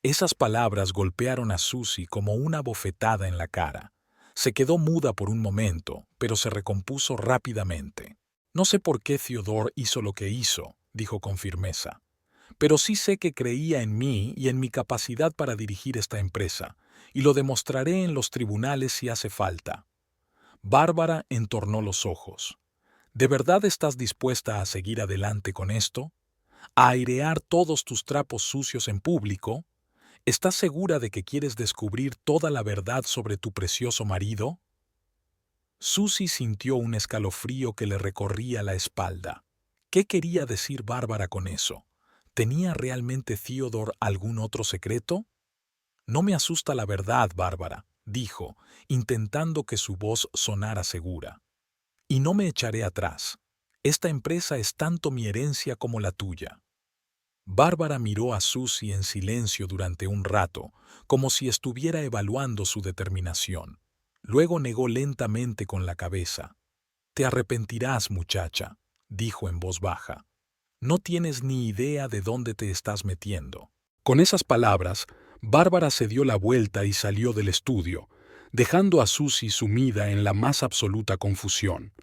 Esas palabras golpearon a Susie como una bofetada en la cara. Se quedó muda por un momento, pero se recompuso rápidamente. «No sé por qué Theodore hizo lo que hizo», dijo con firmeza. «Pero sí sé que creía en mí y en mi capacidad para dirigir esta empresa, y lo demostraré en los tribunales si hace falta». Bárbara entornó los ojos. «¿De verdad estás dispuesta a seguir adelante con esto? ¿A airear todos tus trapos sucios en público? ¿Estás segura de que quieres descubrir toda la verdad sobre tu precioso marido?». Susie sintió un escalofrío que le recorría la espalda. ¿Qué quería decir Bárbara con eso? ¿Tenía realmente Theodore algún otro secreto? «No me asusta la verdad, Bárbara», dijo, intentando que su voz sonara segura. «Y no me echaré atrás. Esta empresa es tanto mi herencia como la tuya». Bárbara miró a Susie en silencio durante un rato, como si estuviera evaluando su determinación. Luego negó lentamente con la cabeza. «Te arrepentirás, muchacha», dijo en voz baja. «No tienes ni idea de dónde te estás metiendo». Con esas palabras, Bárbara se dio la vuelta y salió del estudio, dejando a Susie sumida en la más absoluta confusión.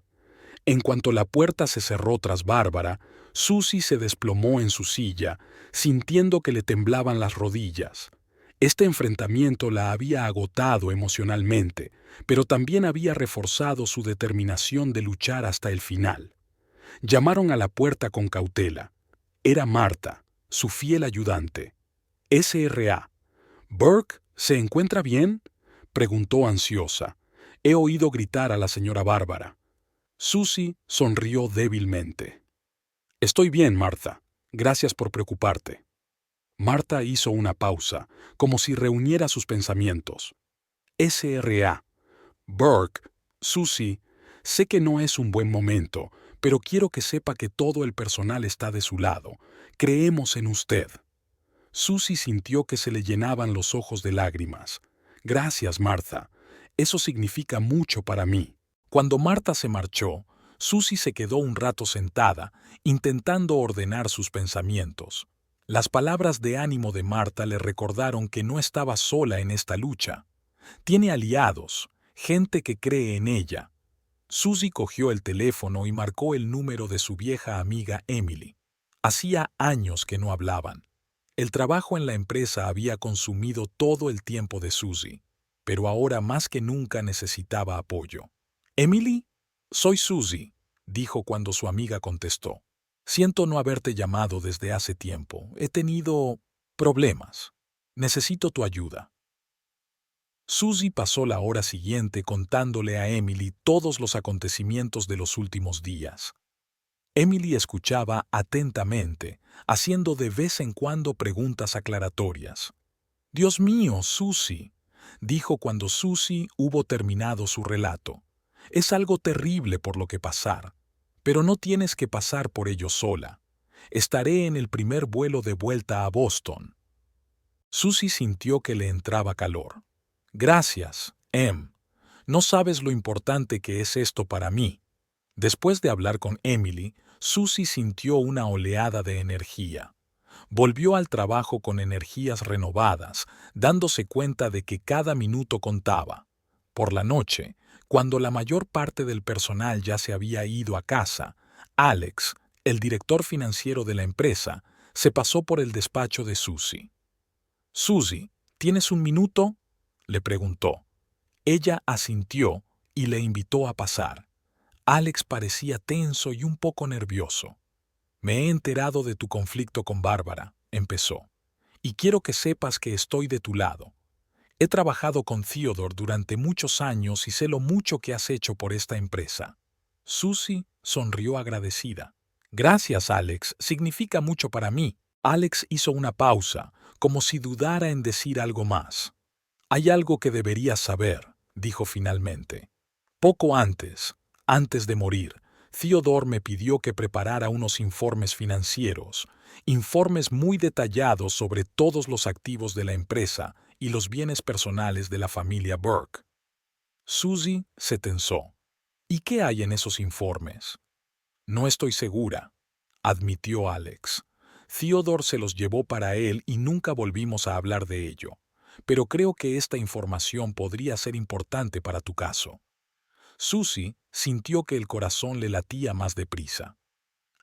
En cuanto la puerta se cerró tras Bárbara, Susie se desplomó en su silla, sintiendo que le temblaban las rodillas. Este enfrentamiento la había agotado emocionalmente, pero también había reforzado su determinación de luchar hasta el final. Llamaron a la puerta con cautela. Era Marta, su fiel ayudante. «SRA. ¿Burke se encuentra bien?», preguntó ansiosa. «He oído gritar a la señora Bárbara». Susie sonrió débilmente. «Estoy bien, Martha. Gracias por preocuparte». Marta hizo una pausa, como si reuniera sus pensamientos. «SRA. Burke. Susie, sé que no es un buen momento, pero quiero que sepa que todo el personal está de su lado. Creemos en usted». Susie sintió que se le llenaban los ojos de lágrimas. «Gracias, Martha. Eso significa mucho para mí». Cuando Marta se marchó, Susie se quedó un rato sentada, intentando ordenar sus pensamientos. Las palabras de ánimo de Marta le recordaron que no estaba sola en esta lucha. Tiene aliados, gente que cree en ella. Susie cogió el teléfono y marcó el número de su vieja amiga Emily. Hacía años que no hablaban. El trabajo en la empresa había consumido todo el tiempo de Susie, pero ahora más que nunca necesitaba apoyo. «Emily, soy Susie», dijo cuando su amiga contestó. «Siento no haberte llamado desde hace tiempo. He tenido problemas. Necesito tu ayuda». Susie pasó la hora siguiente contándole a Emily todos los acontecimientos de los últimos días. Emily escuchaba atentamente, haciendo de vez en cuando preguntas aclaratorias. «Dios mío, Susie», dijo cuando Susie hubo terminado su relato. «Es algo terrible por lo que pasar, pero no tienes que pasar por ello sola. Estaré en el primer vuelo de vuelta a Boston». Susie sintió que le entraba calor. «Gracias, Em. No sabes lo importante que es esto para mí». Después de hablar con Emily, Susie sintió una oleada de energía. Volvió al trabajo con energías renovadas, dándose cuenta de que cada minuto contaba. Por la noche, cuando la mayor parte del personal ya se había ido a casa, Alex, el director financiero de la empresa, se pasó por el despacho de Susie. «Susie, ¿tienes un minuto?», le preguntó. Ella asintió y le invitó a pasar. Alex parecía tenso y un poco nervioso. «Me he enterado de tu conflicto con Bárbara», empezó, «y quiero que sepas que estoy de tu lado. He trabajado con Theodore durante muchos años y sé lo mucho que has hecho por esta empresa». Susie sonrió agradecida. «Gracias, Alex, significa mucho para mí». Alex hizo una pausa, como si dudara en decir algo más. «Hay algo que deberías saber», dijo finalmente. «Poco antes de morir, Theodore me pidió que preparara unos informes financieros, informes muy detallados sobre todos los activos de la empresa y los bienes personales de la familia Burke». Susie se tensó. «¿Y qué hay en esos informes?». «No estoy segura», admitió Alex. «Theodore se los llevó para él y nunca volvimos a hablar de ello. Pero creo que esta información podría ser importante para tu caso». Susie sintió que el corazón le latía más deprisa.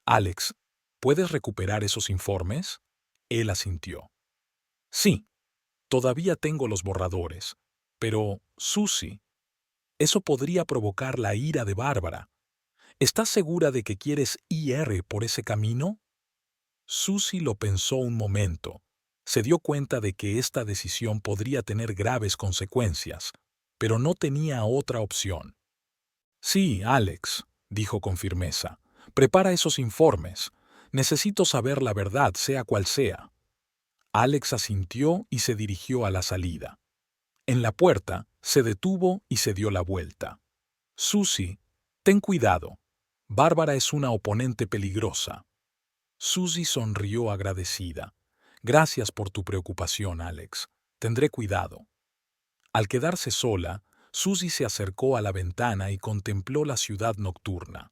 «Alex, ¿puedes recuperar esos informes?». Él asintió. «Sí, todavía tengo los borradores. Pero, Susie, eso podría provocar la ira de Bárbara. ¿Estás segura de que quieres ir por ese camino?». Susie lo pensó un momento. Se dio cuenta de que esta decisión podría tener graves consecuencias, pero no tenía otra opción. «Sí, Alex», dijo con firmeza, «prepara esos informes. Necesito saber la verdad, sea cual sea». Alex asintió y se dirigió a la salida. En la puerta, se detuvo y se dio la vuelta. «Susie, ten cuidado. Bárbara es una oponente peligrosa». Susie sonrió agradecida. «Gracias por tu preocupación, Alex. Tendré cuidado». Al quedarse sola, Susie se acercó a la ventana y contempló la ciudad nocturna.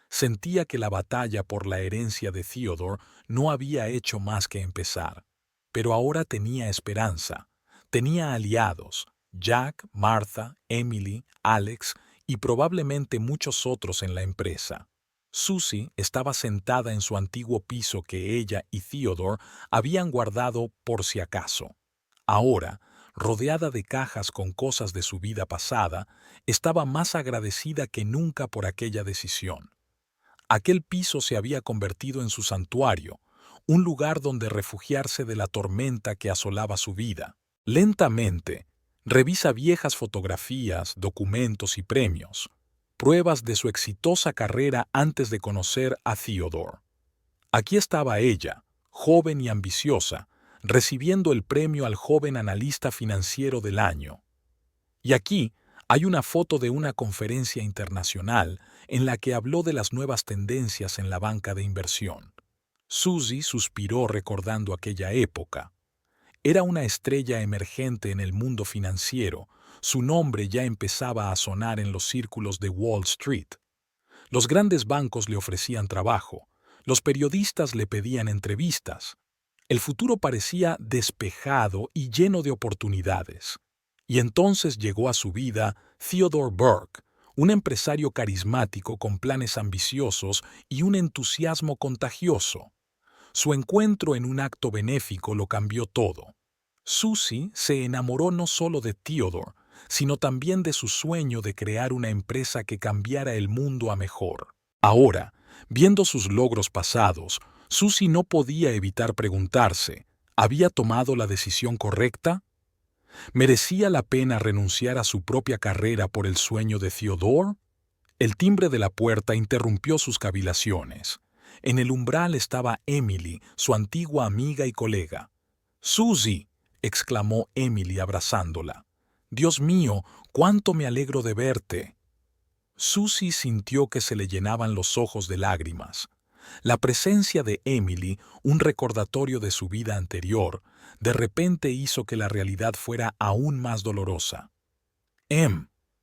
Sentía que la batalla por la herencia de Theodore no había hecho más que empezar. Pero ahora tenía esperanza. Tenía aliados: Jack, Martha, Emily, Alex y probablemente muchos otros en la empresa. Susie estaba sentada en su antiguo piso que ella y Theodore habían guardado por si acaso. Ahora, rodeada de cajas con cosas de su vida pasada, estaba más agradecida que nunca por aquella decisión. Aquel piso se había convertido en su santuario, un lugar donde refugiarse de la tormenta que asolaba su vida. Lentamente, revisa viejas fotografías, documentos y premios, pruebas de su exitosa carrera antes de conocer a Theodore. Aquí estaba ella, joven y ambiciosa, recibiendo el premio al joven analista financiero del año. Y aquí hay una foto de una conferencia internacional en la que habló de las nuevas tendencias en la banca de inversión. Susie suspiró recordando aquella época. Era una estrella emergente en el mundo financiero. Su nombre ya empezaba a sonar en los círculos de Wall Street. Los grandes bancos le ofrecían trabajo. Los periodistas le pedían entrevistas. El futuro parecía despejado y lleno de oportunidades. Y entonces llegó a su vida Theodore Burke, un empresario carismático con planes ambiciosos y un entusiasmo contagioso. Su encuentro en un acto benéfico lo cambió todo. Susie se enamoró no solo de Theodore, sino también de su sueño de crear una empresa que cambiara el mundo a mejor. Ahora, viendo sus logros pasados, Susie no podía evitar preguntarse, ¿había tomado la decisión correcta? ¿Merecía la pena renunciar a su propia carrera por el sueño de Theodore? El timbre de la puerta interrumpió sus cavilaciones. En el umbral estaba Emily, su antigua amiga y colega. «¡Susie!», exclamó Emily abrazándola. «Dios mío, cuánto me alegro de verte». Susie sintió que se le llenaban los ojos de lágrimas. La presencia de Emily, un recordatorio de su vida anterior, de repente hizo que la realidad fuera aún más dolorosa.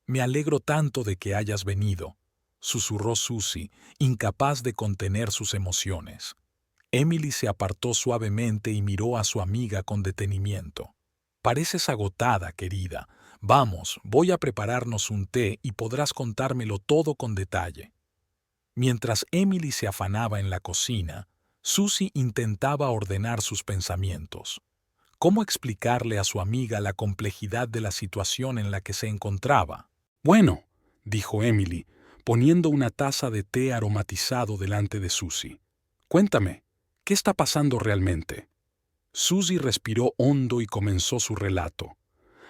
Me alegro tanto de que hayas venido», susurró Susie, incapaz de contener sus emociones. Emily se apartó suavemente y miró a su amiga con detenimiento. «Pareces agotada, querida. Vamos, voy a prepararnos un té y podrás contármelo todo con detalle». Mientras Emily se afanaba en la cocina, Susie intentaba ordenar sus pensamientos. ¿Cómo explicarle a su amiga la complejidad de la situación en la que se encontraba? «Bueno», dijo Emily, poniendo una taza de té aromatizado delante de Susie. «Cuéntame, ¿qué está pasando realmente?». Susie respiró hondo y comenzó su relato.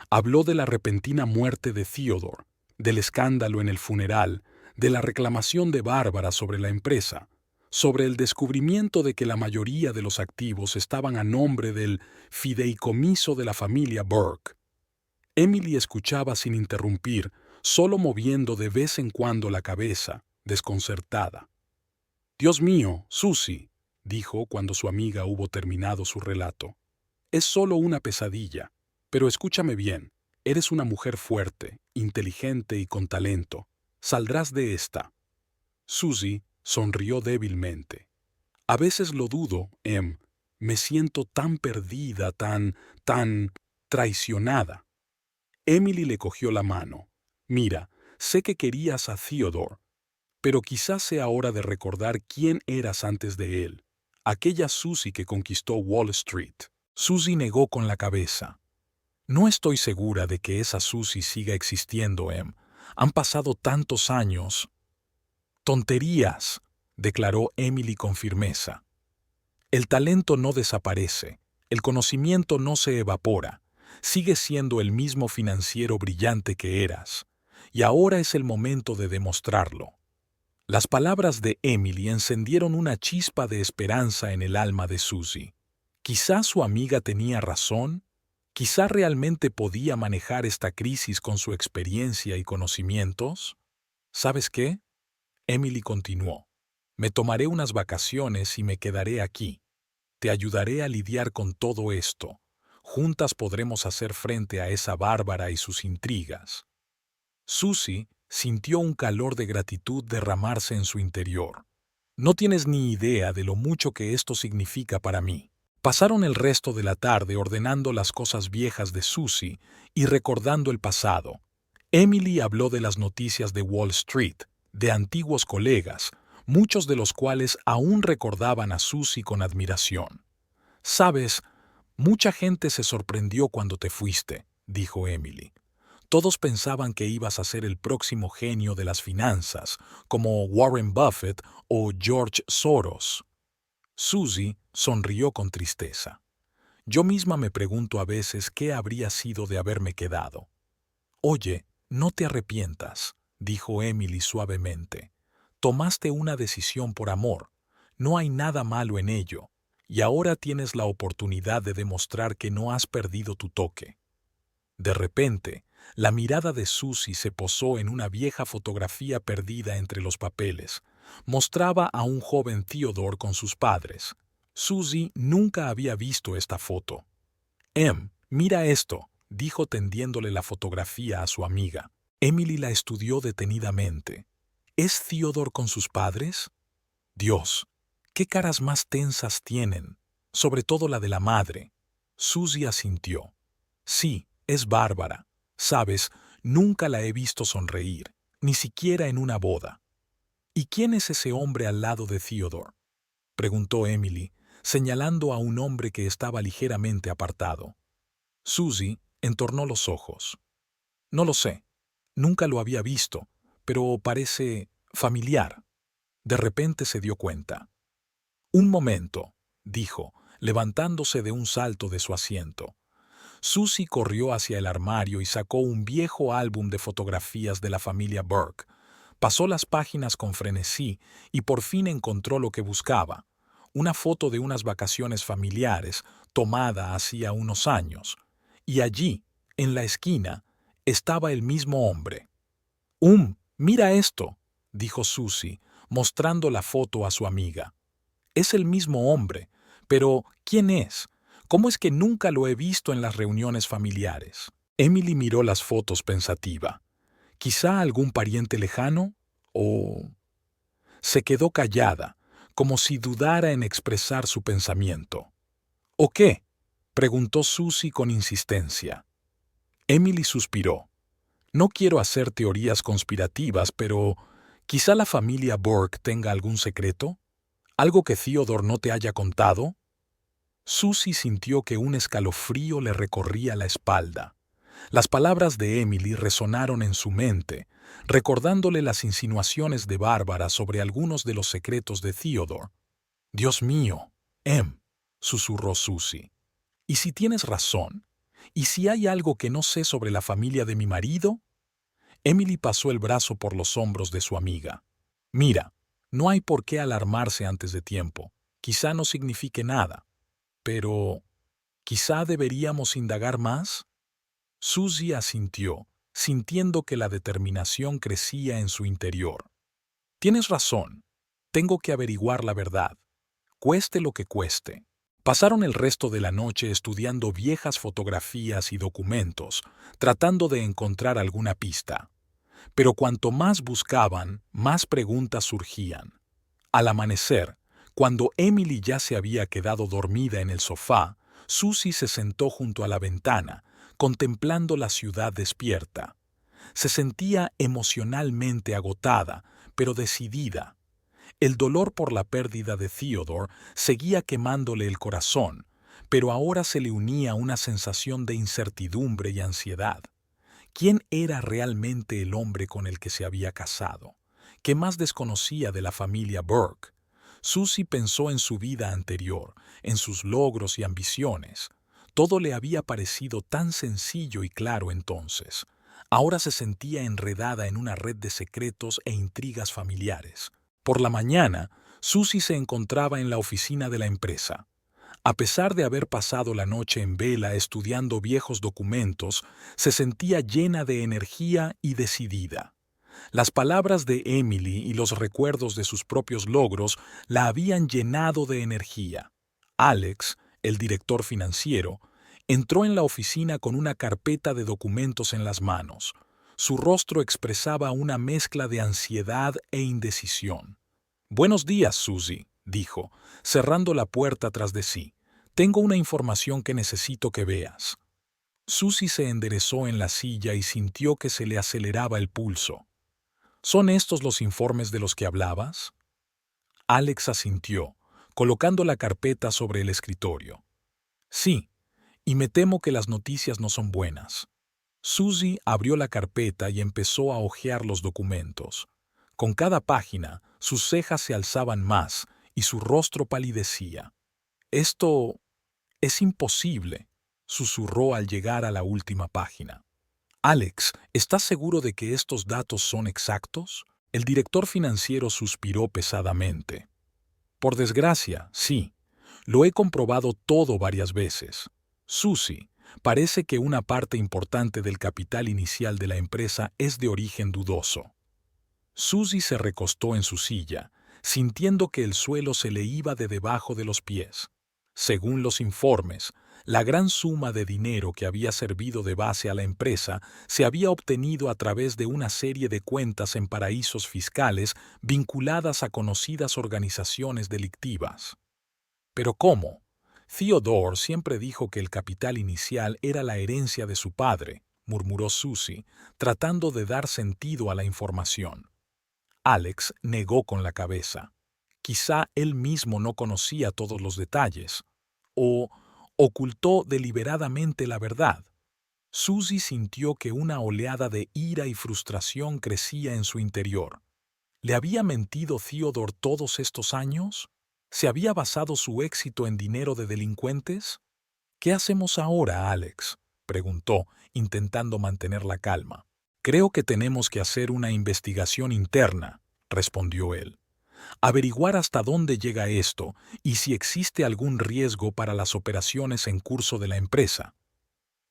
Habló de la repentina muerte de Theodore, del escándalo en el funeral, de la reclamación de Bárbara sobre la empresa, sobre el descubrimiento de que la mayoría de los activos estaban a nombre del fideicomiso de la familia Burke. Emily escuchaba sin interrumpir, solo moviendo de vez en cuando la cabeza, desconcertada. «Dios mío, Susie», dijo cuando su amiga hubo terminado su relato. «Es solo una pesadilla, pero escúchame bien, eres una mujer fuerte, inteligente y con talento. Saldrás de esta». Susie sonrió débilmente. «A veces lo dudo, Em. Me siento tan perdida, tan traicionada». Emily le cogió la mano. «Mira, sé que querías a Theodore, pero quizás sea hora de recordar quién eras antes de él, aquella Susie que conquistó Wall Street». Susie negó con la cabeza. «No estoy segura de que esa Susie siga existiendo, Em. Han pasado tantos años». «Tonterías», declaró Emily con firmeza. «El talento no desaparece, el conocimiento no se evapora. Sigues siendo el mismo financiero brillante que eras, y ahora es el momento de demostrarlo». Las palabras de Emily encendieron una chispa de esperanza en el alma de Susie. Quizá su amiga tenía razón, quizá realmente podía manejar esta crisis con su experiencia y conocimientos. «¿Sabes qué?», Emily continuó. «Me tomaré unas vacaciones y me quedaré aquí. Te ayudaré a lidiar con todo esto. Juntas podremos hacer frente a esa Bárbara y sus intrigas». Susie sintió un calor de gratitud derramarse en su interior. «No tienes ni idea de lo mucho que esto significa para mí». Pasaron el resto de la tarde ordenando las cosas viejas de Susie y recordando el pasado. Emily habló de las noticias de Wall Street, de antiguos colegas, muchos de los cuales aún recordaban a Susie con admiración. «Sabes, mucha gente se sorprendió cuando te fuiste», dijo Emily. «Todos pensaban que ibas a ser el próximo genio de las finanzas, como Warren Buffett o George Soros». Susie sonrió con tristeza. «Yo misma me pregunto a veces qué habría sido de haberme quedado». «Oye, no te arrepientas», dijo Emily suavemente. «Tomaste una decisión por amor. No hay nada malo en ello, y ahora tienes la oportunidad de demostrar que no has perdido tu toque». De repente, la mirada de Susie se posó en una vieja fotografía perdida entre los papeles. Mostraba a un joven Theodore con sus padres. Susie nunca había visto esta foto. «Mira esto», dijo tendiéndole la fotografía a su amiga. Emily la estudió detenidamente. ¿Es Theodore con sus padres? Dios, qué caras más tensas tienen, sobre todo la de la madre. Susie asintió. Sí, es Bárbara. Sabes, nunca la he visto sonreír, ni siquiera en una boda. ¿Y quién es ese hombre al lado de Theodore?, preguntó Emily, señalando a un hombre que estaba ligeramente apartado. Susie entornó los ojos. No lo sé. Nunca lo había visto, pero parece familiar. De repente se dio cuenta. Un momento, dijo, levantándose de un salto de su asiento. Susie corrió hacia el armario y sacó un viejo álbum de fotografías de la familia Burke. Pasó las páginas con frenesí y por fin encontró lo que buscaba, una foto de unas vacaciones familiares tomada hacía unos años. Y allí, en la esquina, estaba el mismo hombre. Mira esto, dijo Susie, mostrando la foto a su amiga. Es el mismo hombre, pero ¿quién es? ¿Cómo es que nunca lo he visto en las reuniones familiares? Emily miró las fotos pensativa. ¿Quizá algún pariente lejano? ¿O...? Se quedó callada, como si dudara en expresar su pensamiento. ¿O qué?, preguntó Susie con insistencia. Emily suspiró. No quiero hacer teorías conspirativas, pero ¿quizá la familia Burke tenga algún secreto? ¿Algo que Theodore no te haya contado? Susie sintió que un escalofrío le recorría la espalda. Las palabras de Emily resonaron en su mente, recordándole las insinuaciones de Bárbara sobre algunos de los secretos de Theodore. «Dios mío, susurró Susie. ¿Y si tienes razón? ¿Y si hay algo que no sé sobre la familia de mi marido?» Emily pasó el brazo por los hombros de su amiga. «Mira, no hay por qué alarmarse antes de tiempo. Quizá no signifique nada. Pero, ¿quizá deberíamos indagar más?» Susie asintió, sintiendo que la determinación crecía en su interior. «Tienes razón. Tengo que averiguar la verdad, cueste lo que cueste». Pasaron el resto de la noche estudiando viejas fotografías y documentos, tratando de encontrar alguna pista. Pero cuanto más buscaban, más preguntas surgían. Al amanecer, cuando Emily ya se había quedado dormida en el sofá, Susie se sentó junto a la ventana, contemplando la ciudad despierta. Se sentía emocionalmente agotada, pero decidida. El dolor por la pérdida de Theodore seguía quemándole el corazón, pero ahora se le unía una sensación de incertidumbre y ansiedad. ¿Quién era realmente el hombre con el que se había casado? ¿Qué más desconocía de la familia Burke? Susie pensó en su vida anterior, en sus logros y ambiciones. Todo le había parecido tan sencillo y claro entonces. Ahora se sentía enredada en una red de secretos e intrigas familiares. Por la mañana, Susie se encontraba en la oficina de la empresa. A pesar de haber pasado la noche en vela estudiando viejos documentos, se sentía llena de energía y decidida. Las palabras de Emily y los recuerdos de sus propios logros la habían llenado de energía. Alex, el director financiero, entró en la oficina con una carpeta de documentos en las manos. Su rostro expresaba una mezcla de ansiedad e indecisión. «Buenos días, Susie», dijo, cerrando la puerta tras de sí. «Tengo una información que necesito que veas». Susie se enderezó en la silla y sintió que se le aceleraba el pulso. «¿Son estos los informes de los que hablabas?» Alex asintió, colocando la carpeta sobre el escritorio. «Sí, y me temo que las noticias no son buenas». Susie abrió la carpeta y empezó a hojear los documentos. Con cada página, sus cejas se alzaban más y su rostro palidecía. «Esto es imposible», susurró al llegar a la última página. «Alex, ¿estás seguro de que estos datos son exactos?» El director financiero suspiró pesadamente. «Por desgracia, sí. Lo he comprobado todo varias veces. Susie, parece que una parte importante del capital inicial de la empresa es de origen dudoso». Susie se recostó en su silla, sintiendo que el suelo se le iba de debajo de los pies. Según los informes, La gran suma de dinero que había servido de base a la empresa se había obtenido a través de una serie de cuentas en paraísos fiscales vinculadas a conocidas organizaciones delictivas. ¿Pero cómo? Theodore siempre dijo que el capital inicial era la herencia de su padre, murmuró Susie, tratando de dar sentido a la información. Alex negó con la cabeza. Quizá él mismo no conocía todos los detalles, o ocultó deliberadamente la verdad. Susie sintió que una oleada de ira y frustración crecía en su interior. ¿Le había mentido Theodore todos estos años? ¿Se había basado su éxito en dinero de delincuentes? ¿Qué hacemos ahora, Alex?, preguntó, intentando mantener la calma. Creo que tenemos que hacer una investigación interna, respondió él. Averiguar hasta dónde llega esto y si existe algún riesgo para las operaciones en curso de la empresa.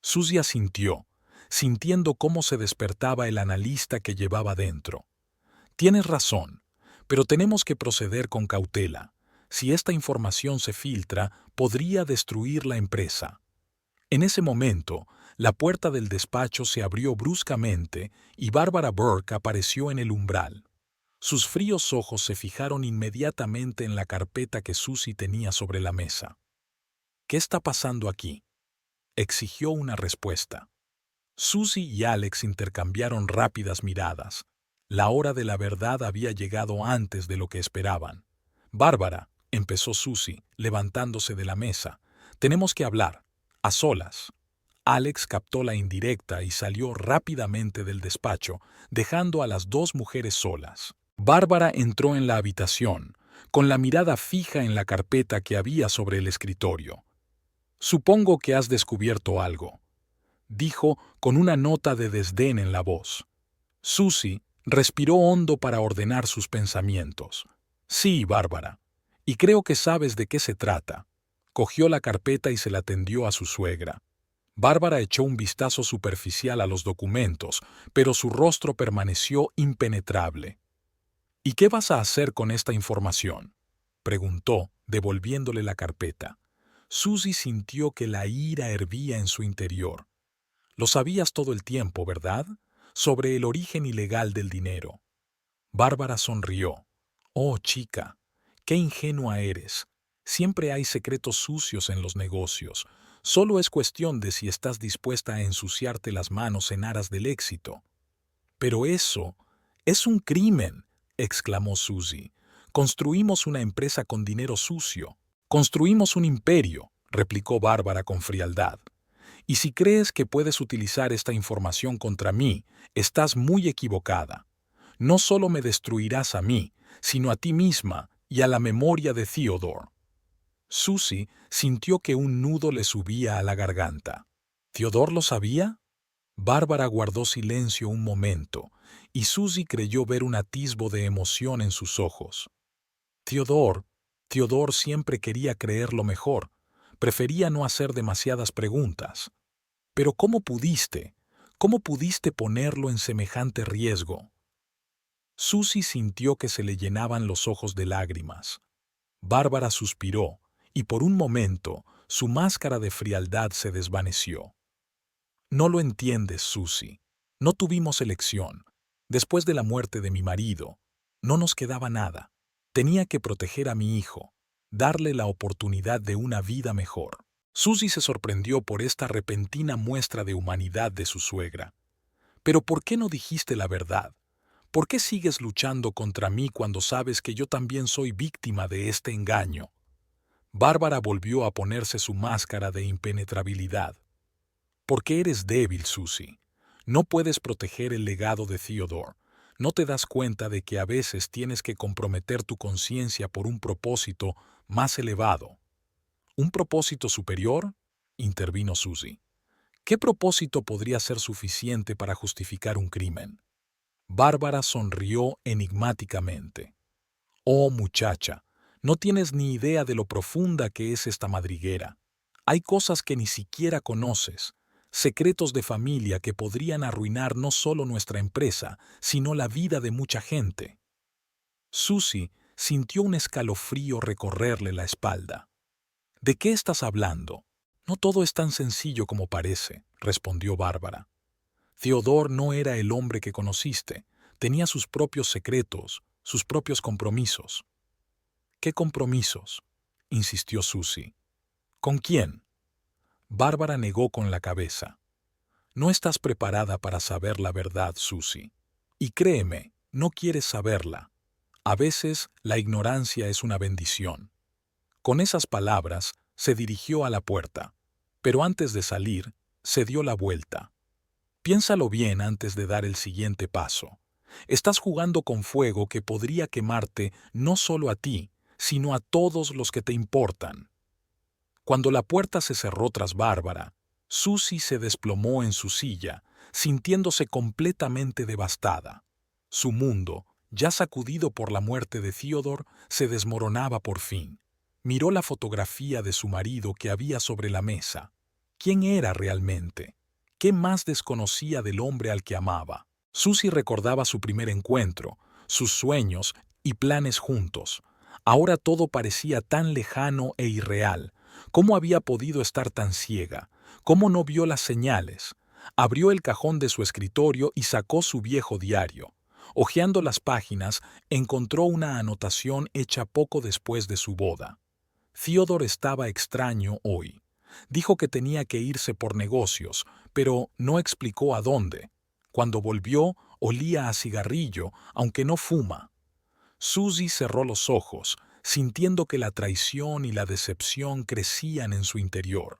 Susie asintió, sintiendo cómo se despertaba el analista que llevaba dentro. Tienes razón, pero tenemos que proceder con cautela. Si esta información se filtra, podría destruir la empresa. En ese momento, la puerta del despacho se abrió bruscamente y Barbara Burke apareció en el umbral. Sus fríos ojos se fijaron inmediatamente en la carpeta que Susie tenía sobre la mesa. ¿Qué está pasando aquí?, exigió una respuesta. Susie y Alex intercambiaron rápidas miradas. La hora de la verdad había llegado antes de lo que esperaban. Bárbara, empezó Susie, levantándose de la mesa. Tenemos que hablar, a solas. Alex captó la indirecta y salió rápidamente del despacho, dejando a las dos mujeres solas. Bárbara entró en la habitación, con la mirada fija en la carpeta que había sobre el escritorio. Supongo que has descubierto algo, dijo con una nota de desdén en la voz. Susie respiró hondo para ordenar sus pensamientos. Sí, Bárbara, y creo que sabes de qué se trata. Cogió la carpeta y se la tendió a su suegra. Bárbara echó un vistazo superficial a los documentos, pero su rostro permaneció impenetrable. ¿Y qué vas a hacer con esta información?, preguntó, devolviéndole la carpeta. Susie sintió que la ira hervía en su interior. Lo sabías todo el tiempo, ¿verdad?, sobre el origen ilegal del dinero. Bárbara sonrió. Oh, chica, qué ingenua eres. Siempre hay secretos sucios en los negocios. Solo es cuestión de si estás dispuesta a ensuciarte las manos en aras del éxito. Pero eso es un crimen, exclamó Susie. Construimos una empresa con dinero sucio. Construimos un imperio, replicó Bárbara con frialdad. Y si crees que puedes utilizar esta información contra mí, estás muy equivocada. No solo me destruirás a mí, sino a ti misma y a la memoria de Theodore. Susie sintió que un nudo le subía a la garganta. ¿Theodore lo sabía? Bárbara guardó silencio un momento, y Susie creyó ver un atisbo de emoción en sus ojos. Theodore siempre quería creer lo mejor. Prefería no hacer demasiadas preguntas. Pero ¿cómo pudiste? ¿Cómo pudiste ponerlo en semejante riesgo? Susie sintió que se le llenaban los ojos de lágrimas. Bárbara suspiró, y por un momento su máscara de frialdad se desvaneció. No lo entiendes, Susie. No tuvimos elección. Después de la muerte de mi marido, no nos quedaba nada. Tenía que proteger a mi hijo, darle la oportunidad de una vida mejor. Susie se sorprendió por esta repentina muestra de humanidad de su suegra. ¿Pero por qué no dijiste la verdad? ¿Por qué sigues luchando contra mí cuando sabes que yo también soy víctima de este engaño? Bárbara volvió a ponerse su máscara de impenetrabilidad. ¿Por qué eres débil, Susie? No puedes proteger el legado de Theodore. ¿No te das cuenta de que a veces tienes que comprometer tu conciencia por un propósito más elevado? ¿Un propósito superior?, intervino Susie. ¿Qué propósito podría ser suficiente para justificar un crimen? Bárbara sonrió enigmáticamente. Oh, muchacha, no tienes ni idea de lo profunda que es esta madriguera. Hay cosas que ni siquiera conoces, secretos de familia que podrían arruinar no solo nuestra empresa, sino la vida de mucha gente. Susie sintió un escalofrío recorrerle la espalda. ¿De qué estás hablando? No todo es tan sencillo como parece, respondió Bárbara. Theodore no era el hombre que conociste. Tenía sus propios secretos, sus propios compromisos. ¿Qué compromisos?, insistió Susie. ¿Con quién? Bárbara negó con la cabeza. No estás preparada para saber la verdad, Susie. Y créeme, no quieres saberla. A veces la ignorancia es una bendición. Con esas palabras se dirigió a la puerta, pero antes de salir, se dio la vuelta. Piénsalo bien antes de dar el siguiente paso. Estás jugando con fuego que podría quemarte no solo a ti, sino a todos los que te importan. Cuando la puerta se cerró tras Bárbara, Susie se desplomó en su silla, sintiéndose completamente devastada. Su mundo, ya sacudido por la muerte de Theodore, se desmoronaba por fin. Miró la fotografía de su marido que había sobre la mesa. ¿Quién era realmente? ¿Qué más desconocía del hombre al que amaba? Susie recordaba su primer encuentro, sus sueños y planes juntos. Ahora todo parecía tan lejano e irreal. ¿Cómo había podido estar tan ciega? ¿Cómo no vio las señales? Abrió el cajón de su escritorio y sacó su viejo diario. Hojeando las páginas, encontró una anotación hecha poco después de su boda. Theodore estaba extraño hoy. Dijo que tenía que irse por negocios, pero no explicó a dónde. Cuando volvió, olía a cigarrillo, aunque no fuma. Susie cerró los ojos, sintiendo que la traición y la decepción crecían en su interior.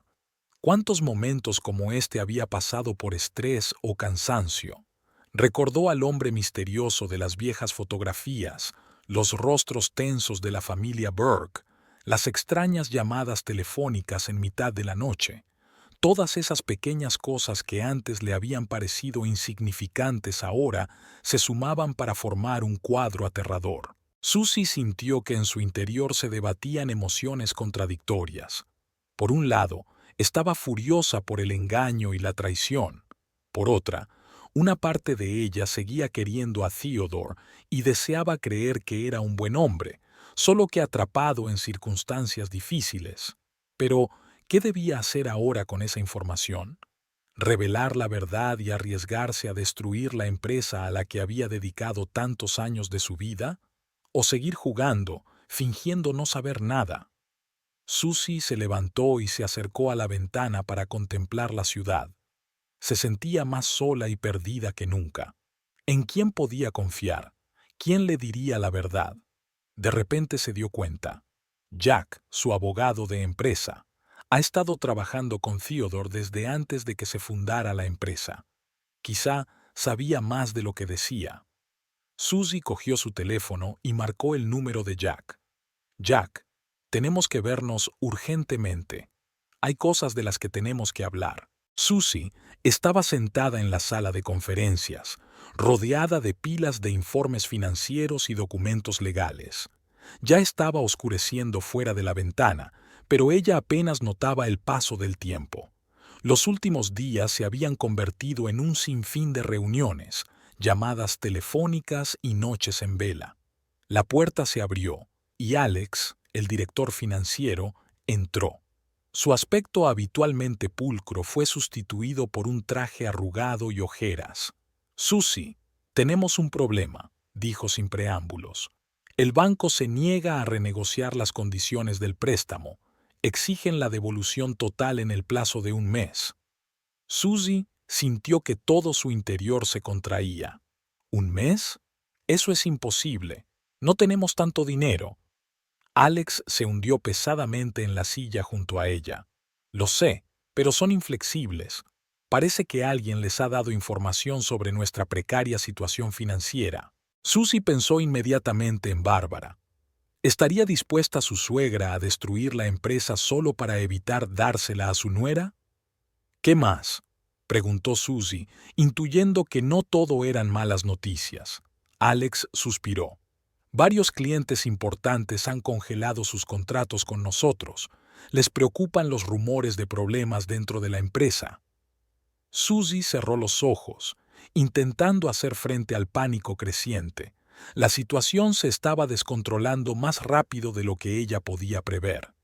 ¿Cuántos momentos como este había pasado por estrés o cansancio? Recordó al hombre misterioso de las viejas fotografías, los rostros tensos de la familia Burke, las extrañas llamadas telefónicas en mitad de la noche. Todas esas pequeñas cosas que antes le habían parecido insignificantes ahora se sumaban para formar un cuadro aterrador. Susie sintió que en su interior se debatían emociones contradictorias. Por un lado, estaba furiosa por el engaño y la traición. Por otra, una parte de ella seguía queriendo a Theodore y deseaba creer que era un buen hombre, solo que atrapado en circunstancias difíciles. Pero, ¿qué debía hacer ahora con esa información? ¿Revelar la verdad y arriesgarse a destruir la empresa a la que había dedicado tantos años de su vida? ¿O seguir jugando, fingiendo no saber nada? Susie se levantó y se acercó a la ventana para contemplar la ciudad. Se sentía más sola y perdida que nunca. ¿En quién podía confiar? ¿Quién le diría la verdad? De repente se dio cuenta. Jack, su abogado de empresa, ha estado trabajando con Theodore desde antes de que se fundara la empresa. Quizá sabía más de lo que decía. Susie cogió su teléfono y marcó el número de Jack. Jack, tenemos que vernos urgentemente. Hay cosas de las que tenemos que hablar. Susie estaba sentada en la sala de conferencias, rodeada de pilas de informes financieros y documentos legales. Ya estaba oscureciendo fuera de la ventana, pero ella apenas notaba el paso del tiempo. Los últimos días se habían convertido en un sinfín de reuniones, llamadas telefónicas y noches en vela. La puerta se abrió y Alex, el director financiero, entró. Su aspecto habitualmente pulcro fue sustituido por un traje arrugado y ojeras. «Susie, tenemos un problema», dijo sin preámbulos. «El banco se niega a renegociar las condiciones del préstamo. Exigen la devolución total en el plazo de un mes». Susie sintió que todo su interior se contraía. ¿Un mes? Eso es imposible. No tenemos tanto dinero. Alex se hundió pesadamente en la silla junto a ella. Lo sé, pero son inflexibles. Parece que alguien les ha dado información sobre nuestra precaria situación financiera. Susie pensó inmediatamente en Bárbara. ¿Estaría dispuesta su suegra a destruir la empresa solo para evitar dársela a su nuera? ¿Qué más?, preguntó Susie, intuyendo que no todo eran malas noticias. Alex suspiró. Varios clientes importantes han congelado sus contratos con nosotros. Les preocupan los rumores de problemas dentro de la empresa. Susie cerró los ojos, intentando hacer frente al pánico creciente. La situación se estaba descontrolando más rápido de lo que ella podía prever.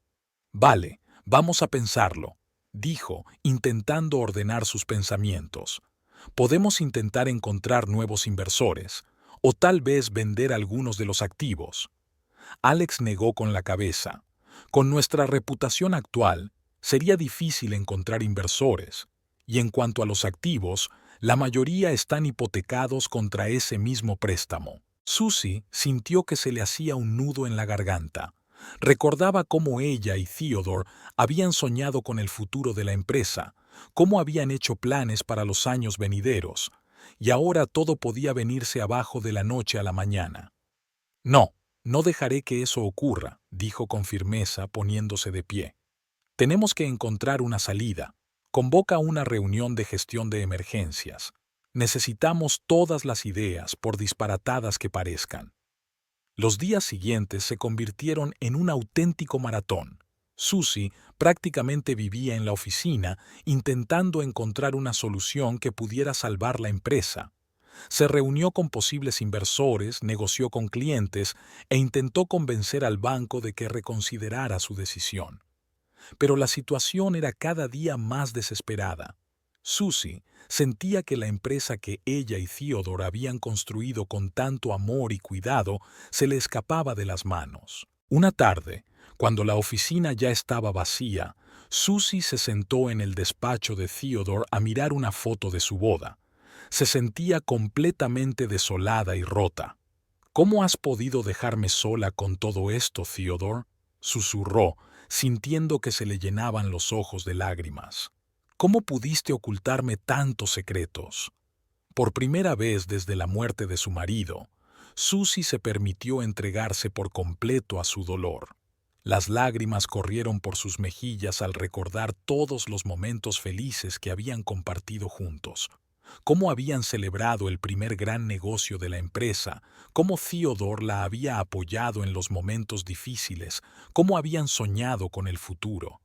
«Vale, vamos a pensarlo», dijo, intentando ordenar sus pensamientos. Podemos intentar encontrar nuevos inversores, o tal vez vender algunos de los activos. Alex negó con la cabeza. Con nuestra reputación actual, sería difícil encontrar inversores, y en cuanto a los activos, la mayoría están hipotecados contra ese mismo préstamo. Susie sintió que se le hacía un nudo en la garganta. Recordaba cómo ella y Theodore habían soñado con el futuro de la empresa, cómo habían hecho planes para los años venideros, y ahora todo podía venirse abajo de la noche a la mañana. No, no dejaré que eso ocurra, dijo con firmeza, poniéndose de pie. Tenemos que encontrar una salida. Convoca una reunión de gestión de emergencias. Necesitamos todas las ideas, por disparatadas que parezcan. Los días siguientes se convirtieron en un auténtico maratón. Susie prácticamente vivía en la oficina intentando encontrar una solución que pudiera salvar la empresa. Se reunió con posibles inversores, negoció con clientes e intentó convencer al banco de que reconsiderara su decisión. Pero la situación era cada día más desesperada. Susie sentía que la empresa que ella y Theodore habían construido con tanto amor y cuidado se le escapaba de las manos. Una tarde, cuando la oficina ya estaba vacía, Susie se sentó en el despacho de Theodore a mirar una foto de su boda. Se sentía completamente desolada y rota. «¿Cómo has podido dejarme sola con todo esto, Theodore?», susurró, sintiendo que se le llenaban los ojos de lágrimas. «¿Cómo pudiste ocultarme tantos secretos?». Por primera vez desde la muerte de su marido, Susie se permitió entregarse por completo a su dolor. Las lágrimas corrieron por sus mejillas al recordar todos los momentos felices que habían compartido juntos. Cómo habían celebrado el primer gran negocio de la empresa, cómo Theodore la había apoyado en los momentos difíciles, cómo habían soñado con el futuro.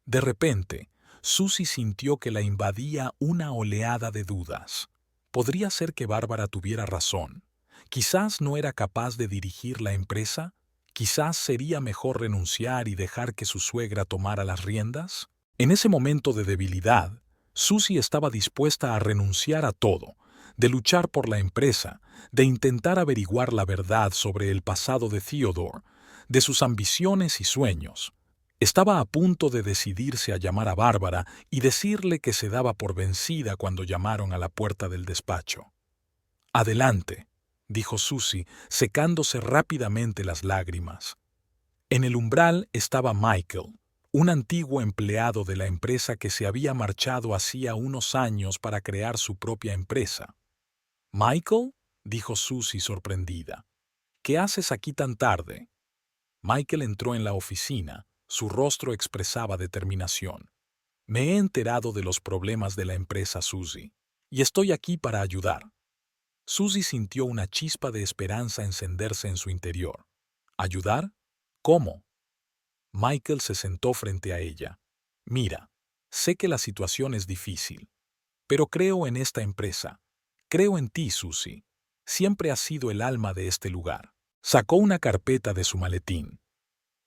De repente, Susie sintió que la invadía una oleada de dudas. ¿Podría ser que Bárbara tuviera razón? ¿Quizás no era capaz de dirigir la empresa? ¿Quizás sería mejor renunciar y dejar que su suegra tomara las riendas? En ese momento de debilidad, Susie estaba dispuesta a renunciar a todo, de luchar por la empresa, de intentar averiguar la verdad sobre el pasado de Theodore, de sus ambiciones y sueños. Estaba a punto de decidirse a llamar a Bárbara y decirle que se daba por vencida cuando llamaron a la puerta del despacho. «Adelante», dijo Susie, secándose rápidamente las lágrimas. En el umbral estaba Michael, un antiguo empleado de la empresa que se había marchado hacía unos años para crear su propia empresa. «¿Michael?», dijo Susie sorprendida. «¿Qué haces aquí tan tarde?». Michael entró en la oficina. Su rostro expresaba determinación. «Me he enterado de los problemas de la empresa, Susie, y estoy aquí para ayudar». Susie sintió una chispa de esperanza encenderse en su interior. ¿Ayudar? ¿Cómo? Michael se sentó frente a ella. «Mira, sé que la situación es difícil, pero creo en esta empresa. Creo en ti, Susie. Siempre has sido el alma de este lugar». Sacó una carpeta de su maletín.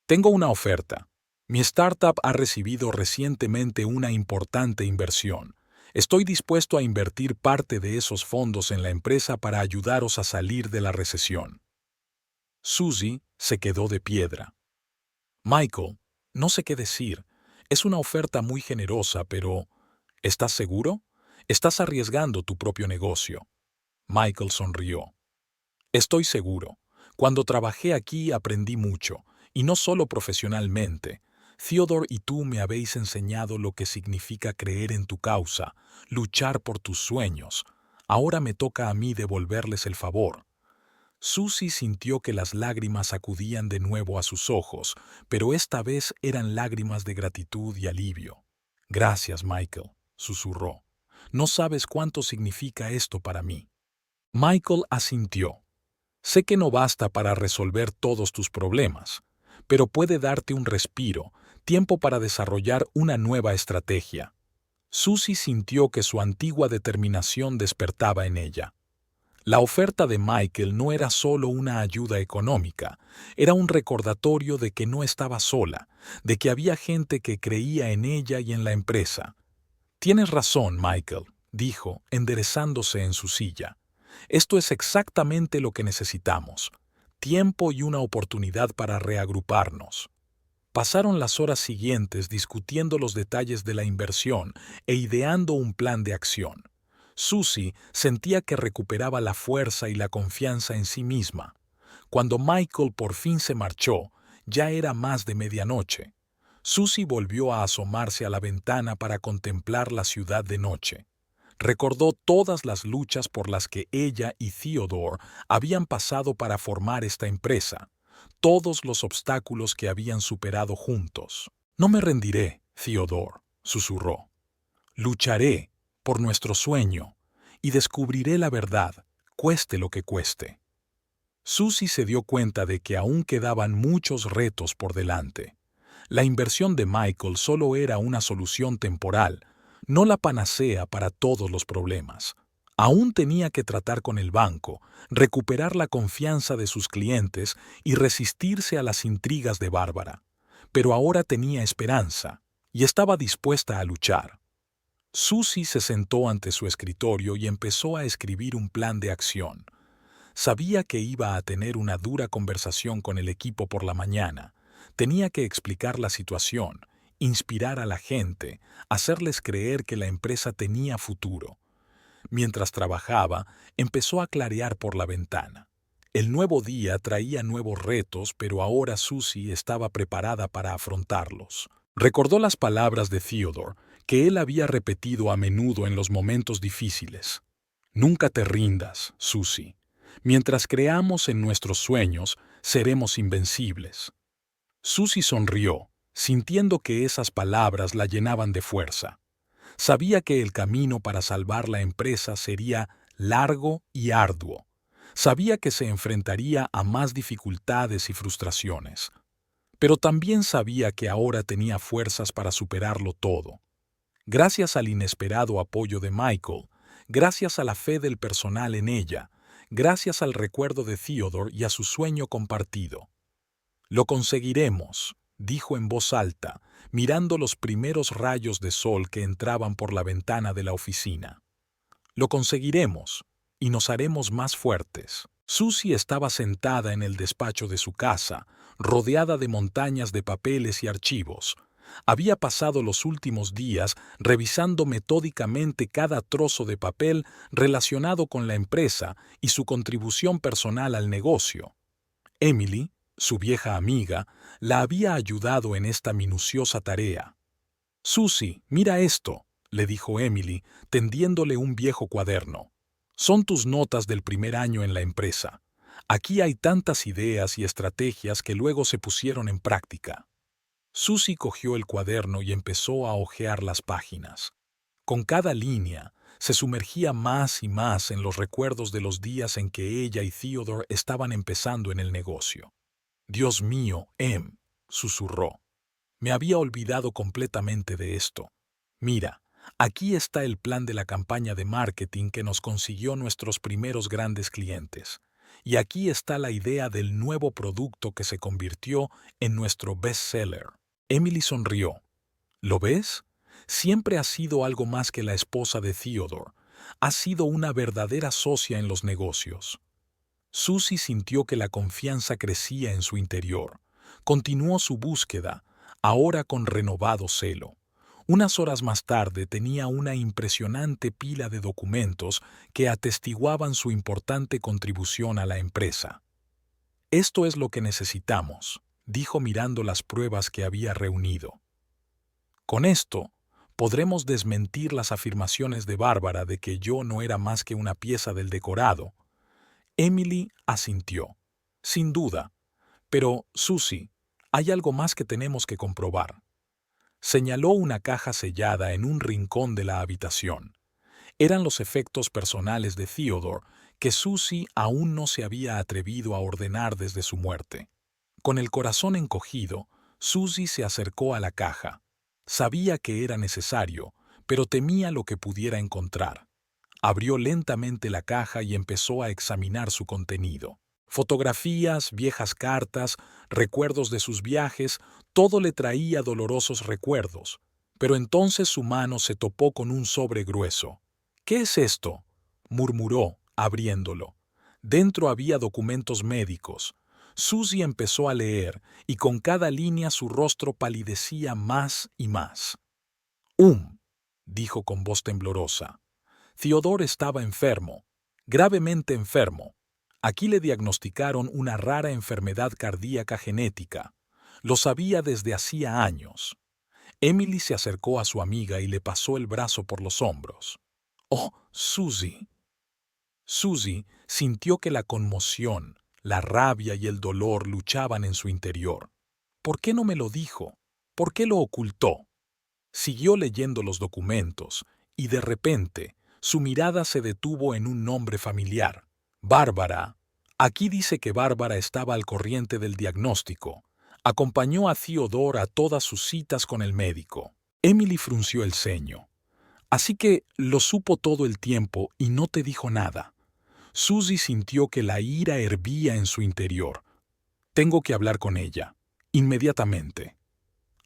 «Tengo una oferta. Mi startup ha recibido recientemente una importante inversión. Estoy dispuesto a invertir parte de esos fondos en la empresa para ayudaros a salir de la recesión». Susie se quedó de piedra. «Michael, no sé qué decir. Es una oferta muy generosa, pero ¿estás seguro? Estás arriesgando tu propio negocio». Michael sonrió. «Estoy seguro. Cuando trabajé aquí aprendí mucho, y no solo profesionalmente. Theodore y tú me habéis enseñado lo que significa creer en tu causa, luchar por tus sueños. Ahora me toca a mí devolverles el favor». Susie sintió que las lágrimas acudían de nuevo a sus ojos, pero esta vez eran lágrimas de gratitud y alivio. «Gracias, Michael», susurró. «No sabes cuánto significa esto para mí». Michael asintió. «Sé que no basta para resolver todos tus problemas, pero puede darte un respiro, tiempo para desarrollar una nueva estrategia». Susie sintió que su antigua determinación despertaba en ella. La oferta de Michael no era solo una ayuda económica, era un recordatorio de que no estaba sola, de que había gente que creía en ella y en la empresa. Tienes razón, Michael, dijo, enderezándose en su silla. Esto es exactamente lo que necesitamos. Tiempo y una oportunidad para reagruparnos. Pasaron las horas siguientes discutiendo los detalles de la inversión e ideando un plan de acción. Susie sentía que recuperaba la fuerza y la confianza en sí misma. Cuando Michael por fin se marchó, ya era más de medianoche. Susie volvió a asomarse a la ventana para contemplar la ciudad de noche. Recordó todas las luchas por las que ella y Theodore habían pasado para formar esta empresa, todos los obstáculos que habían superado juntos. No me rendiré, Theodore, susurró. Lucharé por nuestro sueño y descubriré la verdad, cueste lo que cueste. Susie se dio cuenta de que aún quedaban muchos retos por delante. La inversión de Michael solo era una solución temporal, no la panacea para todos los problemas. Aún tenía que tratar con el banco, recuperar la confianza de sus clientes y resistirse a las intrigas de Bárbara. Pero ahora tenía esperanza y estaba dispuesta a luchar. Susie se sentó ante su escritorio y empezó a escribir un plan de acción. Sabía que iba a tener una dura conversación con el equipo por la mañana. Tenía que explicar la situación, inspirar a la gente, hacerles creer que la empresa tenía futuro. Mientras trabajaba, empezó a clarear por la ventana. El nuevo día traía nuevos retos, pero ahora Susie estaba preparada para afrontarlos. Recordó las palabras de Theodore, que él había repetido a menudo en los momentos difíciles. Nunca te rindas, Susie. Mientras creamos en nuestros sueños, seremos invencibles. Susie sonrió, sintiendo que esas palabras la llenaban de fuerza. Sabía que el camino para salvar la empresa sería largo y arduo. Sabía que se enfrentaría a más dificultades y frustraciones. Pero también sabía que ahora tenía fuerzas para superarlo todo. Gracias al inesperado apoyo de Michael, gracias a la fe del personal en ella, gracias al recuerdo de Theodore y a su sueño compartido. Lo conseguiremos, dijo en voz alta, mirando los primeros rayos de sol que entraban por la ventana de la oficina. Lo conseguiremos, y nos haremos más fuertes. Susie estaba sentada en el despacho de su casa, rodeada de montañas de papeles y archivos. Había pasado los últimos días revisando metódicamente cada trozo de papel relacionado con la empresa y su contribución personal al negocio. Emily, su vieja amiga, la había ayudado en esta minuciosa tarea. «Susie, mira esto», le dijo Emily, tendiéndole un viejo cuaderno. «Son tus notas del primer año en la empresa. Aquí hay tantas ideas y estrategias que luego se pusieron en práctica». Susie cogió el cuaderno y empezó a hojear las páginas. Con cada línea, se sumergía más y más en los recuerdos de los días en que ella y Theodore estaban empezando en el negocio. «Dios mío, susurró. Me había olvidado completamente de esto. Mira, aquí está el plan de la campaña de marketing que nos consiguió nuestros primeros grandes clientes. Y aquí está la idea del nuevo producto que se convirtió en nuestro bestseller». Emily sonrió. «¿Lo ves? Siempre has sido algo más que la esposa de Theodore. Has sido una verdadera socia en los negocios». Susie sintió que la confianza crecía en su interior. Continuó su búsqueda, ahora con renovado celo. Unas horas más tarde tenía una impresionante pila de documentos que atestiguaban su importante contribución a la empresa. «Esto es lo que necesitamos», dijo mirando las pruebas que había reunido. «Con esto, podremos desmentir las afirmaciones de Bárbara de que yo no era más que una pieza del decorado». Emily asintió. «Sin duda. Pero, Susie, hay algo más que tenemos que comprobar». Señaló una caja sellada en un rincón de la habitación. Eran los efectos personales de Theodore que Susie aún no se había atrevido a ordenar desde su muerte. Con el corazón encogido, Susie se acercó a la caja. Sabía que era necesario, pero temía lo que pudiera encontrar. Abrió lentamente la caja y empezó a examinar su contenido. Fotografías, viejas cartas, recuerdos de sus viajes, todo le traía dolorosos recuerdos. Pero entonces su mano se topó con un sobre grueso. «¿Qué es esto?», murmuró, abriéndolo. Dentro había documentos médicos. Susie empezó a leer, y con cada línea su rostro palidecía más y más. Dijo con voz temblorosa. Theodore estaba enfermo, gravemente enfermo. Aquí le diagnosticaron una rara enfermedad cardíaca genética. Lo sabía desde hacía años. Emily se acercó a su amiga y le pasó el brazo por los hombros. «Oh, Susie». Susie sintió que la conmoción, la rabia y el dolor luchaban en su interior. ¿Por qué no me lo dijo? ¿Por qué lo ocultó? Siguió leyendo los documentos y de repente su mirada se detuvo en un nombre familiar. Bárbara. Aquí dice que Bárbara estaba al corriente del diagnóstico. Acompañó a Theodore a todas sus citas con el médico. Emily frunció el ceño. Así que lo supo todo el tiempo y no te dijo nada. Susie sintió que la ira hervía en su interior. Tengo que hablar con ella. Inmediatamente.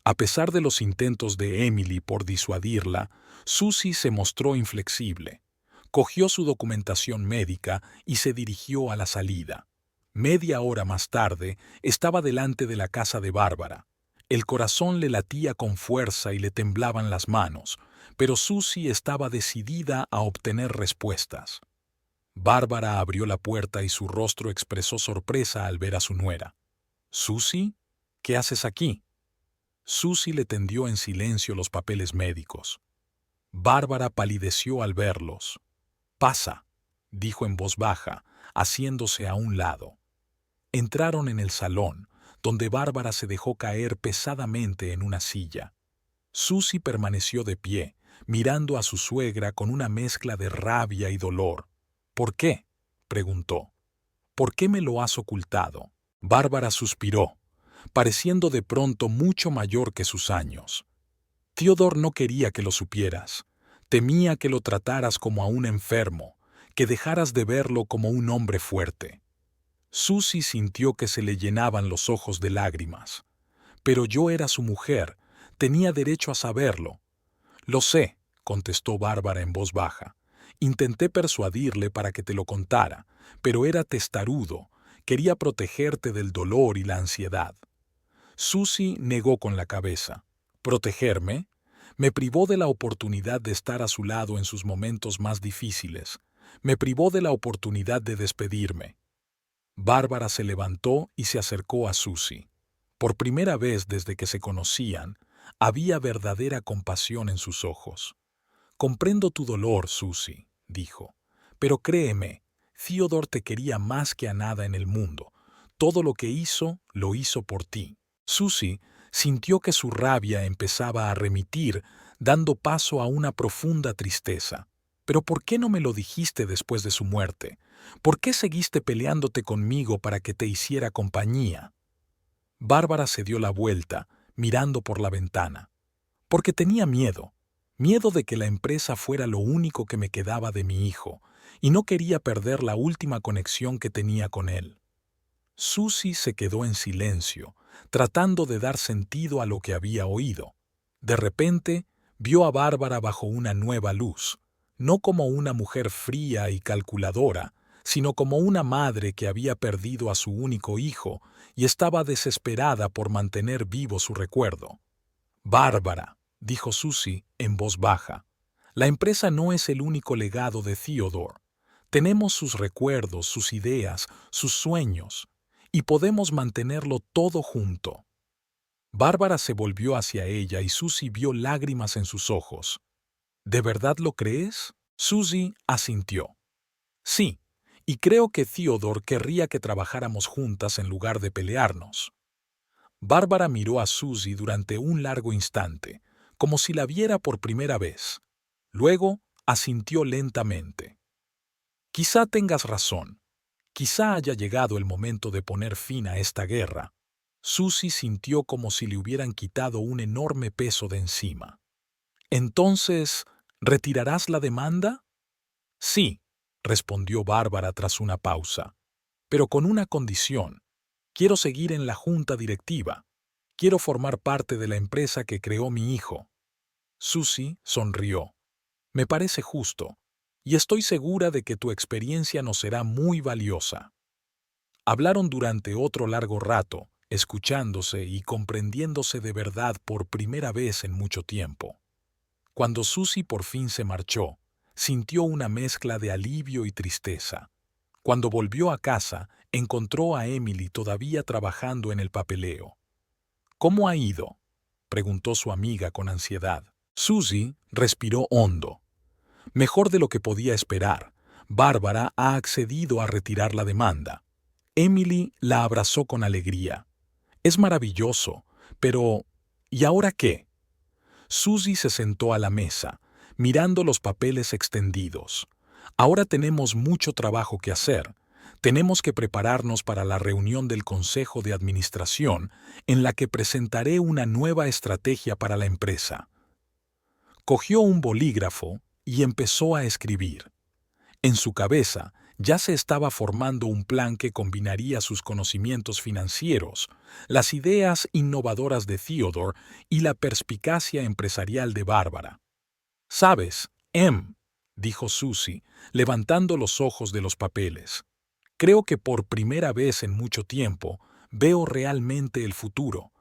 A pesar de los intentos de Emily por disuadirla, Susie se mostró inflexible. Cogió su documentación médica y se dirigió a la salida. Media hora más tarde, estaba delante de la casa de Bárbara. El corazón le latía con fuerza y le temblaban las manos, pero Susie estaba decidida a obtener respuestas. Bárbara abrió la puerta y su rostro expresó sorpresa al ver a su nuera. «¿Susie? ¿Qué haces aquí?». Susie le tendió en silencio los papeles médicos. Bárbara palideció al verlos. «Pasa», dijo en voz baja, haciéndose a un lado. Entraron en el salón, donde Bárbara se dejó caer pesadamente en una silla. Susie permaneció de pie, mirando a su suegra con una mezcla de rabia y dolor. «¿Por qué?», preguntó. «¿Por qué me lo has ocultado?». Bárbara suspiró, pareciendo de pronto mucho mayor que sus años. «Theodore no quería que lo supieras. Temía que lo trataras como a un enfermo, que dejaras de verlo como un hombre fuerte». Susie sintió que se le llenaban los ojos de lágrimas. «Pero yo era su mujer, tenía derecho a saberlo». «Lo sé», contestó Bárbara en voz baja. «Intenté persuadirle para que te lo contara, pero era testarudo, quería protegerte del dolor y la ansiedad». Susie negó con la cabeza. «¿Protegerme? Me privó de la oportunidad de estar a su lado en sus momentos más difíciles. Me privó de la oportunidad de despedirme». Bárbara se levantó y se acercó a Susie. Por primera vez desde que se conocían, había verdadera compasión en sus ojos. «Comprendo tu dolor, Susie», dijo. «Pero créeme, Theodore te quería más que a nada en el mundo. Todo lo que hizo, lo hizo por ti». Susie sintió que su rabia empezaba a remitir, dando paso a una profunda tristeza. «¿Pero por qué no me lo dijiste después de su muerte? ¿Por qué seguiste peleándote conmigo para que te hiciera compañía?». Bárbara se dio la vuelta, mirando por la ventana. «Porque tenía miedo. Miedo de que la empresa fuera lo único que me quedaba de mi hijo, y no quería perder la última conexión que tenía con él». Susie se quedó en silencio, tratando de dar sentido a lo que había oído. De repente, vio a Bárbara bajo una nueva luz, no como una mujer fría y calculadora, sino como una madre que había perdido a su único hijo y estaba desesperada por mantener vivo su recuerdo. «Bárbara», dijo Susie en voz baja, «la empresa no es el único legado de Theodore. Tenemos sus recuerdos, sus ideas, sus sueños, y podemos mantenerlo todo junto». Bárbara se volvió hacia ella y Susie vio lágrimas en sus ojos. «¿De verdad lo crees?». Susie asintió. «Sí, y creo que Theodore querría que trabajáramos juntas en lugar de pelearnos». Bárbara miró a Susie durante un largo instante, como si la viera por primera vez. Luego asintió lentamente. «Quizá tengas razón. Quizá haya llegado el momento de poner fin a esta guerra». Susie sintió como si le hubieran quitado un enorme peso de encima. «Entonces, ¿retirarás la demanda?». Sí, respondió Bárbara tras una pausa, pero con una condición. Quiero seguir en la junta directiva. Quiero formar parte de la empresa que creó mi hijo. Susie sonrió. Me parece justo, y estoy segura de que tu experiencia nos será muy valiosa. Hablaron durante otro largo rato, escuchándose y comprendiéndose de verdad por primera vez en mucho tiempo. Cuando Susie por fin se marchó, sintió una mezcla de alivio y tristeza. Cuando volvió a casa, encontró a Emily todavía trabajando en el papeleo. ¿Cómo ha ido?, preguntó su amiga con ansiedad. Susie respiró hondo. Mejor de lo que podía esperar. Bárbara ha accedido a retirar la demanda. Emily la abrazó con alegría. Es maravilloso, pero ¿y ahora qué? Susie se sentó a la mesa, mirando los papeles extendidos. Ahora tenemos mucho trabajo que hacer. Tenemos que prepararnos para la reunión del Consejo de Administración, en la que presentaré una nueva estrategia para la empresa. Cogió un bolígrafo y empezó a escribir. En su cabeza ya se estaba formando un plan que combinaría sus conocimientos financieros, las ideas innovadoras de Theodore y la perspicacia empresarial de Bárbara. «¿Sabes, Em?», dijo Susie, levantando los ojos de los papeles. «Creo que por primera vez en mucho tiempo veo realmente el futuro.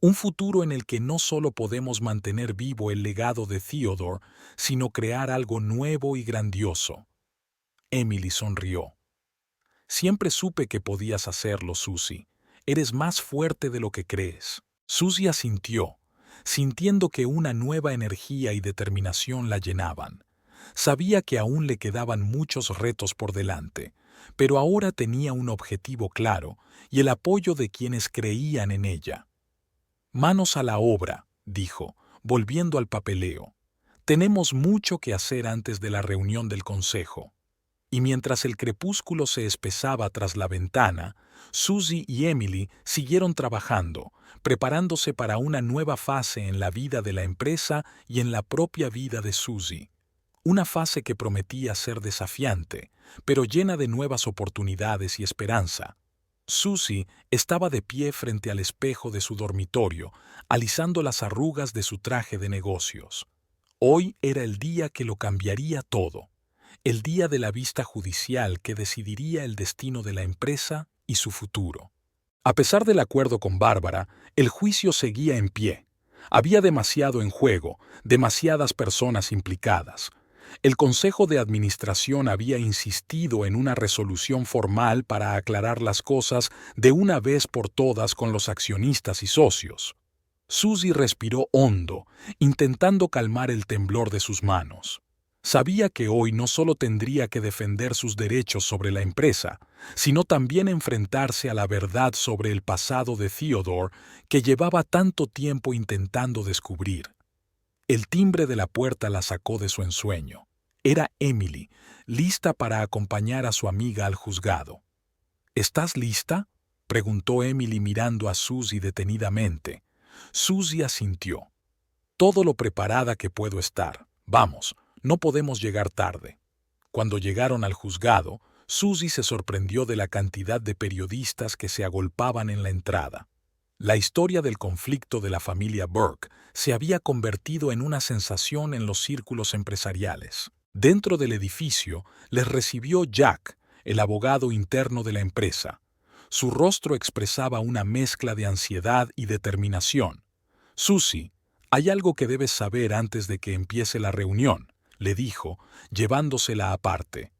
Un futuro en el que no solo podemos mantener vivo el legado de Theodore, sino crear algo nuevo y grandioso». Emily sonrió. «Siempre supe que podías hacerlo, Susie. Eres más fuerte de lo que crees». Susie asintió, sintiendo que una nueva energía y determinación la llenaban. Sabía que aún le quedaban muchos retos por delante, pero ahora tenía un objetivo claro y el apoyo de quienes creían en ella. «Manos a la obra», dijo, volviendo al papeleo. «Tenemos mucho que hacer antes de la reunión del consejo». Y mientras el crepúsculo se espesaba tras la ventana, Susie y Emily siguieron trabajando, preparándose para una nueva fase en la vida de la empresa y en la propia vida de Susie. Una fase que prometía ser desafiante, pero llena de nuevas oportunidades y esperanza. Susie estaba de pie frente al espejo de su dormitorio, alisando las arrugas de su traje de negocios. Hoy era el día que lo cambiaría todo. El día de la vista judicial que decidiría el destino de la empresa y su futuro. A pesar del acuerdo con Bárbara, el juicio seguía en pie. Había demasiado en juego, demasiadas personas implicadas. El Consejo de Administración había insistido en una resolución formal para aclarar las cosas de una vez por todas con los accionistas y socios. Susie respiró hondo, intentando calmar el temblor de sus manos. Sabía que hoy no solo tendría que defender sus derechos sobre la empresa, sino también enfrentarse a la verdad sobre el pasado de Theodore que llevaba tanto tiempo intentando descubrir. El timbre de la puerta la sacó de su ensueño. Era Emily, lista para acompañar a su amiga al juzgado. «¿Estás lista?», preguntó Emily mirando a Susie detenidamente. Susie asintió. «Todo lo preparada que puedo estar. Vamos. No podemos llegar tarde». Cuando llegaron al juzgado, Susie se sorprendió de la cantidad de periodistas que se agolpaban en la entrada. La historia del conflicto de la familia Burke se había convertido en una sensación en los círculos empresariales. Dentro del edificio les recibió Jack, el abogado interno de la empresa. Su rostro expresaba una mezcla de ansiedad y determinación. «Susie, hay algo que debes saber antes de que empiece la reunión», le dijo, llevándosela aparte.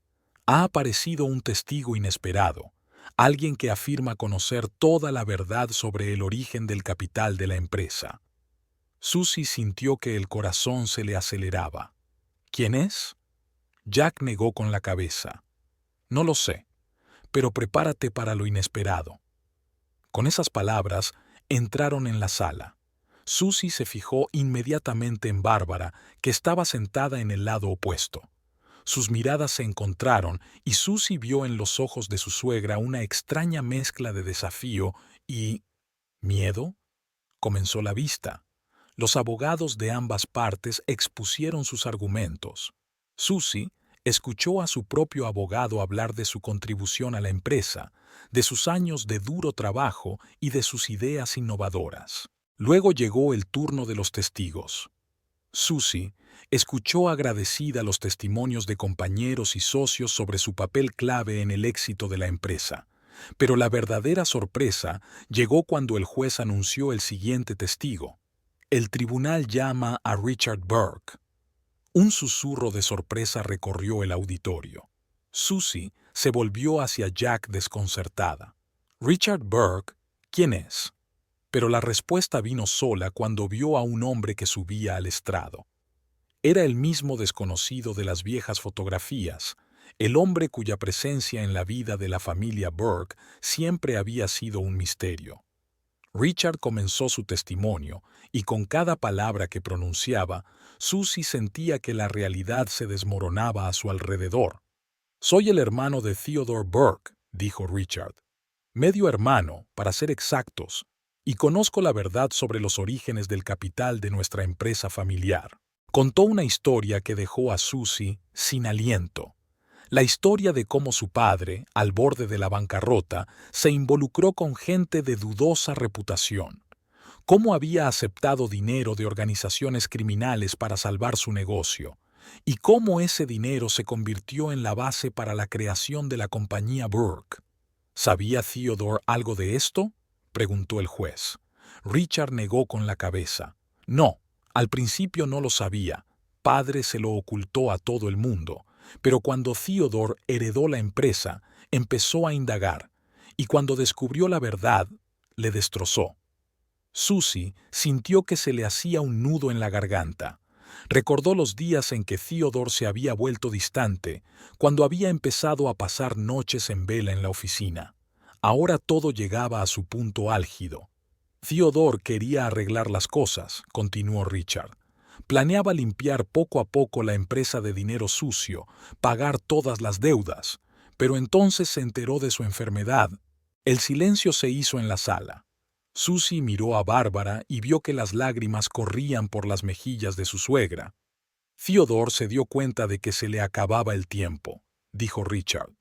«Ha aparecido un testigo inesperado, alguien que afirma conocer toda la verdad sobre el origen del capital de la empresa». Susie sintió que el corazón se le aceleraba. «¿Quién es?». Jack negó con la cabeza. «No lo sé, pero prepárate para lo inesperado». Con esas palabras, entraron en la sala. Susie se fijó inmediatamente en Bárbara, que estaba sentada en el lado opuesto. Sus miradas se encontraron y Susie vio en los ojos de su suegra una extraña mezcla de desafío y ¿miedo? Comenzó la vista. Los abogados de ambas partes expusieron sus argumentos. Susie escuchó a su propio abogado hablar de su contribución a la empresa, de sus años de duro trabajo y de sus ideas innovadoras. Luego llegó el turno de los testigos. Susie escuchó agradecida los testimonios de compañeros y socios sobre su papel clave en el éxito de la empresa. Pero la verdadera sorpresa llegó cuando el juez anunció el siguiente testigo. El tribunal llama a Richard Burke. Un susurro de sorpresa recorrió el auditorio. Susie se volvió hacia Jack desconcertada. «Richard Burke, ¿quién es?». Pero la respuesta vino sola cuando vio a un hombre que subía al estrado. Era el mismo desconocido de las viejas fotografías, el hombre cuya presencia en la vida de la familia Burke siempre había sido un misterio. Richard comenzó su testimonio, y con cada palabra que pronunciaba, Susie sentía que la realidad se desmoronaba a su alrededor. «Soy el hermano de Theodore Burke», dijo Richard. «Medio hermano, para ser exactos, y conozco la verdad sobre los orígenes del capital de nuestra empresa familiar». Contó una historia que dejó a Susie sin aliento. La historia de cómo su padre, al borde de la bancarrota, se involucró con gente de dudosa reputación. Cómo había aceptado dinero de organizaciones criminales para salvar su negocio. Y cómo ese dinero se convirtió en la base para la creación de la compañía Burke. ¿Sabía Theodore algo de esto?, preguntó el juez. Richard negó con la cabeza. No, al principio no lo sabía. Padre se lo ocultó a todo el mundo. Pero cuando Theodore heredó la empresa, empezó a indagar, y cuando descubrió la verdad, le destrozó. Susie sintió que se le hacía un nudo en la garganta. Recordó los días en que Theodore se había vuelto distante, cuando había empezado a pasar noches en vela en la oficina. Ahora todo llegaba a su punto álgido. Theodore quería arreglar las cosas, continuó Richard. Planeaba limpiar poco a poco la empresa de dinero sucio, pagar todas las deudas, pero entonces se enteró de su enfermedad. El silencio se hizo en la sala. Susie miró a Bárbara y vio que las lágrimas corrían por las mejillas de su suegra. Theodore se dio cuenta de que se le acababa el tiempo, dijo Richard.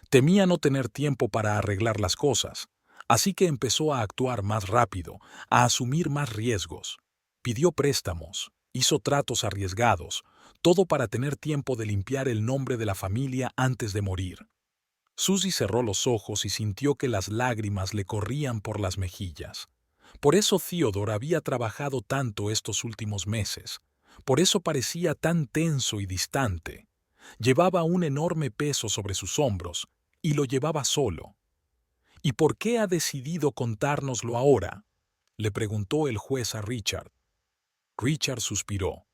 Temía no tener tiempo para arreglar las cosas, así que empezó a actuar más rápido, a asumir más riesgos. Pidió préstamos, hizo tratos arriesgados, todo para tener tiempo de limpiar el nombre de la familia antes de morir. Susie cerró los ojos y sintió que las lágrimas le corrían por las mejillas. Por eso Theodore había trabajado tanto estos últimos meses. Por eso parecía tan tenso y distante. Llevaba un enorme peso sobre sus hombros, y lo llevaba solo. ¿Y por qué ha decidido contárnoslo ahora?, le preguntó el juez a Richard. Richard suspiró.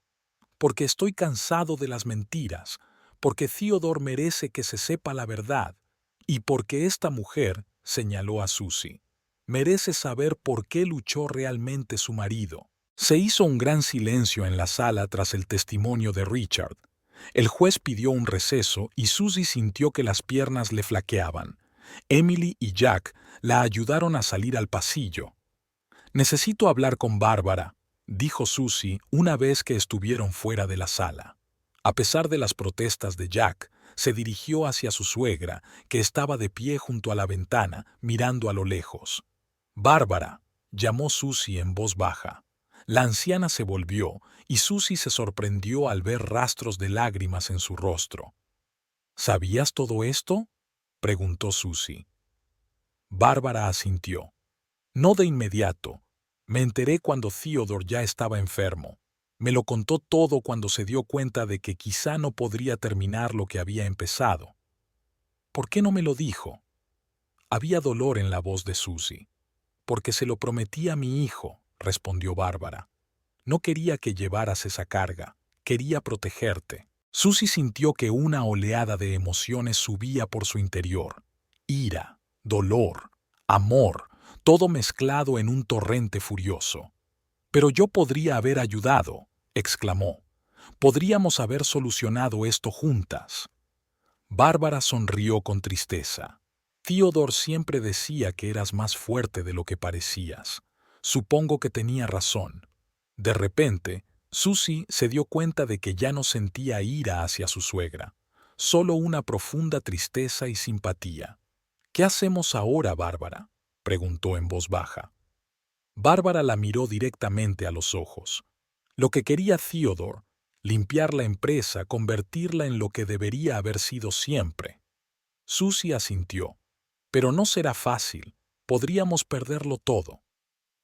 Porque estoy cansado de las mentiras, porque Theodore merece que se sepa la verdad, y porque esta mujer, señaló a Susie, merece saber por qué luchó realmente su marido. Se hizo un gran silencio en la sala tras el testimonio de Richard. El juez pidió un receso y Susie sintió que las piernas le flaqueaban. Emily y Jack la ayudaron a salir al pasillo. «Necesito hablar con Bárbara», dijo Susie una vez que estuvieron fuera de la sala. A pesar de las protestas de Jack, se dirigió hacia su suegra, que estaba de pie junto a la ventana, mirando a lo lejos. «Bárbara», llamó Susie en voz baja. La anciana se volvió, y Susie se sorprendió al ver rastros de lágrimas en su rostro. «¿Sabías todo esto?», preguntó Susie. Bárbara asintió. «No de inmediato. Me enteré cuando Theodore ya estaba enfermo. Me lo contó todo cuando se dio cuenta de que quizá no podría terminar lo que había empezado». «¿Por qué no me lo dijo?». Había dolor en la voz de Susie. «Porque se lo prometí a mi hijo», respondió Bárbara. «No quería que llevaras esa carga. Quería protegerte». Susie sintió que una oleada de emociones subía por su interior. Ira, dolor, amor, todo mezclado en un torrente furioso. «Pero yo podría haber ayudado», exclamó. «Podríamos haber solucionado esto juntas». Bárbara sonrió con tristeza. «Theodore siempre decía que eras más fuerte de lo que parecías. Supongo que tenía razón». De repente, Susie se dio cuenta de que ya no sentía ira hacia su suegra. solo una profunda tristeza y simpatía. «¿Qué hacemos ahora, Bárbara?», preguntó en voz baja. Bárbara la miró directamente a los ojos. Lo que quería Theodore, limpiar la empresa, convertirla en lo que debería haber sido siempre. Susie asintió. «Pero no será fácil. Podríamos perderlo todo».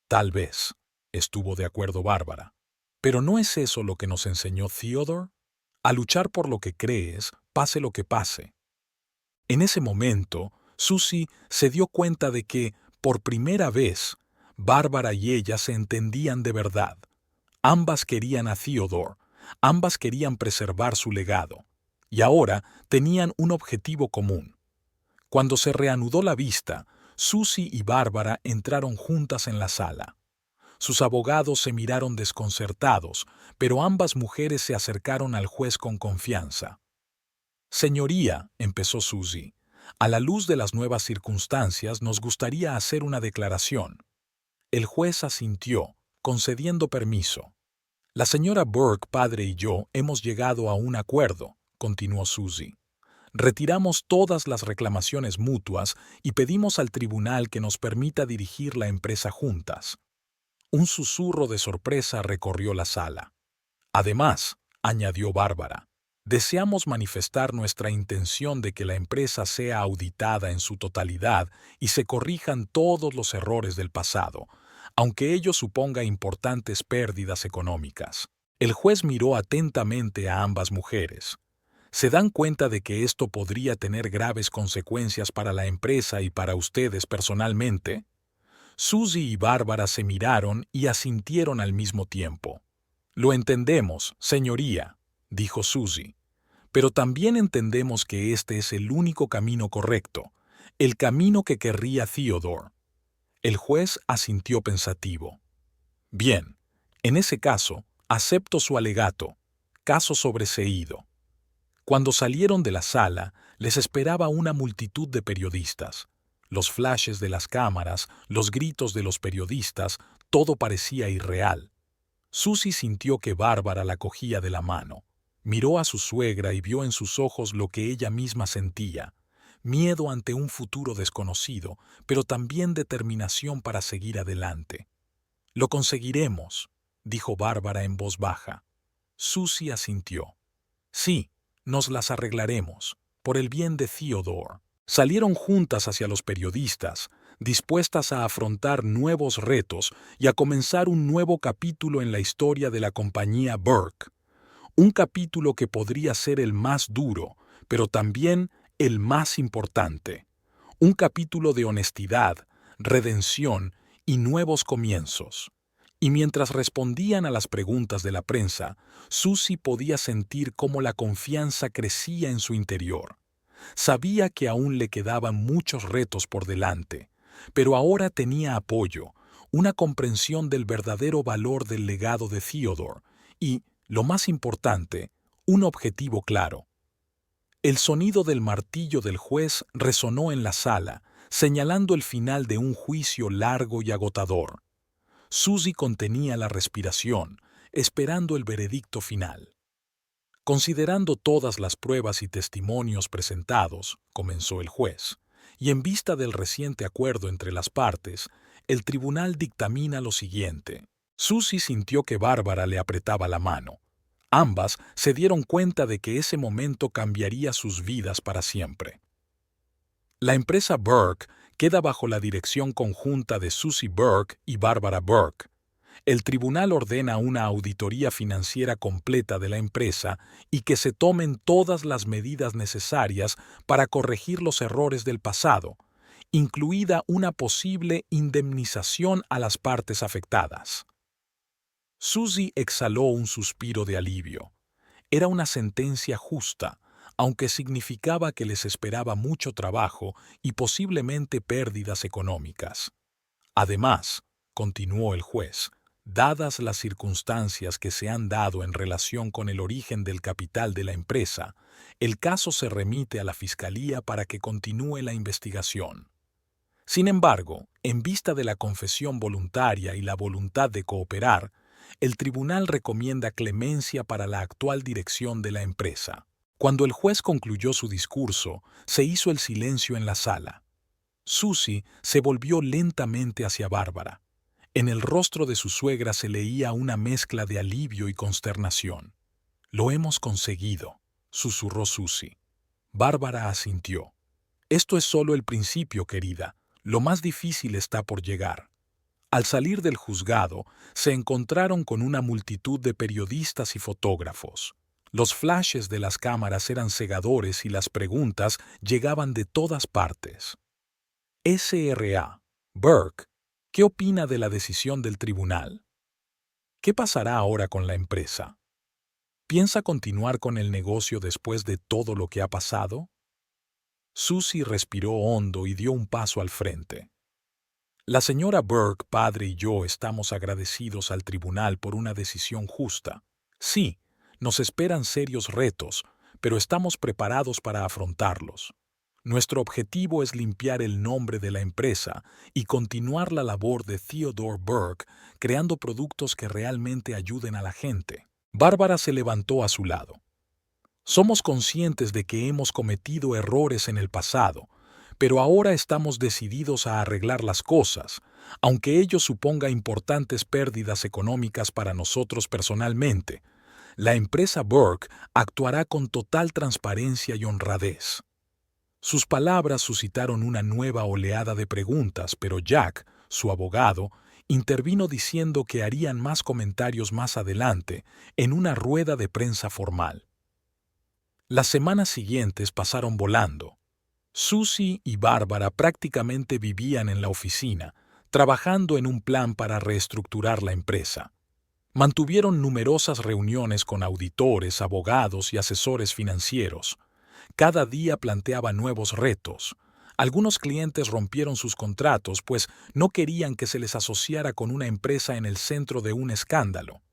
«Tal vez», estuvo de acuerdo Bárbara. «Pero ¿no es eso lo que nos enseñó Theodore? A luchar por lo que crees, pase lo que pase». En ese momento, Susie se dio cuenta de que, por primera vez, Bárbara y ella se entendían de verdad. Ambas querían a Theodore, ambas querían preservar su legado, y ahora tenían un objetivo común. Cuando se reanudó la vista, Susie y Bárbara entraron juntas en la sala. Sus abogados se miraron desconcertados, pero ambas mujeres se acercaron al juez con confianza. «Señoría», empezó Susie, «a la luz de las nuevas circunstancias nos gustaría hacer una declaración». El juez asintió, concediendo permiso. «La señora Burke, padre y yo hemos llegado a un acuerdo», continuó Susie. «Retiramos todas las reclamaciones mutuas y pedimos al tribunal que nos permita dirigir la empresa juntas». Un susurro de sorpresa recorrió la sala. «Además», añadió Bárbara, «deseamos manifestar nuestra intención de que la empresa sea auditada en su totalidad y se corrijan todos los errores del pasado, aunque ello suponga importantes pérdidas económicas». El juez miró atentamente a ambas mujeres. «¿Se dan cuenta de que esto podría tener graves consecuencias para la empresa y para ustedes personalmente?» Susie y Bárbara se miraron y asintieron al mismo tiempo. «Lo entendemos, señoría», dijo Susie, «pero también entendemos que este es el único camino correcto, el camino que querría Theodore». El juez asintió pensativo. «Bien, en ese caso, acepto su alegato. Caso sobreseído». Cuando salieron de la sala, les esperaba una multitud de periodistas. Los flashes de las cámaras, los gritos de los periodistas, todo parecía irreal. Susie sintió que Bárbara la cogía de la mano. Miró a su suegra y vio en sus ojos lo que ella misma sentía: miedo ante un futuro desconocido, pero también determinación para seguir adelante. «Lo conseguiremos», dijo Bárbara en voz baja. Susie asintió. «Sí, nos las arreglaremos, por el bien de Theodore». Salieron juntas hacia los periodistas, dispuestas a afrontar nuevos retos y a comenzar un nuevo capítulo en la historia de la compañía Burke. Un capítulo que podría ser el más duro, pero también el más importante. Un capítulo de honestidad, redención y nuevos comienzos. Y mientras respondían a las preguntas de la prensa, Susie podía sentir cómo la confianza crecía en su interior. Sabía que aún le quedaban muchos retos por delante, pero ahora tenía apoyo, una comprensión del verdadero valor del legado de Theodore y, lo más importante, un objetivo claro. El sonido del martillo del juez resonó en la sala, señalando el final de un juicio largo y agotador. Susie contenía la respiración, esperando el veredicto final. «Considerando todas las pruebas y testimonios presentados», comenzó el juez, «y en vista del reciente acuerdo entre las partes, el tribunal dictamina lo siguiente». Susie sintió que Bárbara le apretaba la mano. Ambas se dieron cuenta de que ese momento cambiaría sus vidas para siempre. La empresa Burke queda bajo la dirección conjunta de Susie Burke y Bárbara Burke. El tribunal ordena una auditoría financiera completa de la empresa y que se tomen todas las medidas necesarias para corregir los errores del pasado, incluida una posible indemnización a las partes afectadas. Susie exhaló un suspiro de alivio. Era una sentencia justa, aunque significaba que les esperaba mucho trabajo y posiblemente pérdidas económicas. Además, continuó el juez, dadas las circunstancias que se han dado en relación con el origen del capital de la empresa, el caso se remite a la Fiscalía para que continúe la investigación. Sin embargo, en vista de la confesión voluntaria y la voluntad de cooperar, el tribunal recomienda clemencia para la actual dirección de la empresa. Cuando el juez concluyó su discurso, se hizo el silencio en la sala. Susie se volvió lentamente hacia Bárbara. En el rostro de su suegra se leía una mezcla de alivio y consternación. «Lo hemos conseguido», susurró Susie. Bárbara asintió. «Esto es solo el principio, querida. Lo más difícil está por llegar». Al salir del juzgado, se encontraron con una multitud de periodistas y fotógrafos. Los flashes de las cámaras eran cegadores y las preguntas llegaban de todas partes. S.R.A. Burke, ¿qué opina de la decisión del tribunal? ¿Qué pasará ahora con la empresa? ¿Piensa continuar con el negocio después de todo lo que ha pasado? Susie respiró hondo y dio un paso al frente. La señora Burke, padre y yo estamos agradecidos al tribunal por una decisión justa. Sí, nos esperan serios retos, pero estamos preparados para afrontarlos. Nuestro objetivo es limpiar el nombre de la empresa y continuar la labor de Theodore Burke, creando productos que realmente ayuden a la gente. Bárbara se levantó a su lado. Somos conscientes de que hemos cometido errores en el pasado, pero ahora estamos decididos a arreglar las cosas, aunque ello suponga importantes pérdidas económicas para nosotros personalmente. La empresa Burke actuará con total transparencia y honradez. Sus palabras suscitaron una nueva oleada de preguntas, pero Jack, su abogado, intervino diciendo que harían más comentarios más adelante, en una rueda de prensa formal. Las semanas siguientes pasaron volando. Susie y Bárbara prácticamente vivían en la oficina, trabajando en un plan para reestructurar la empresa. Mantuvieron numerosas reuniones con auditores, abogados y asesores financieros. Cada día planteaba nuevos retos. Algunos clientes rompieron sus contratos, pues no querían que se les asociara con una empresa en el centro de un escándalo.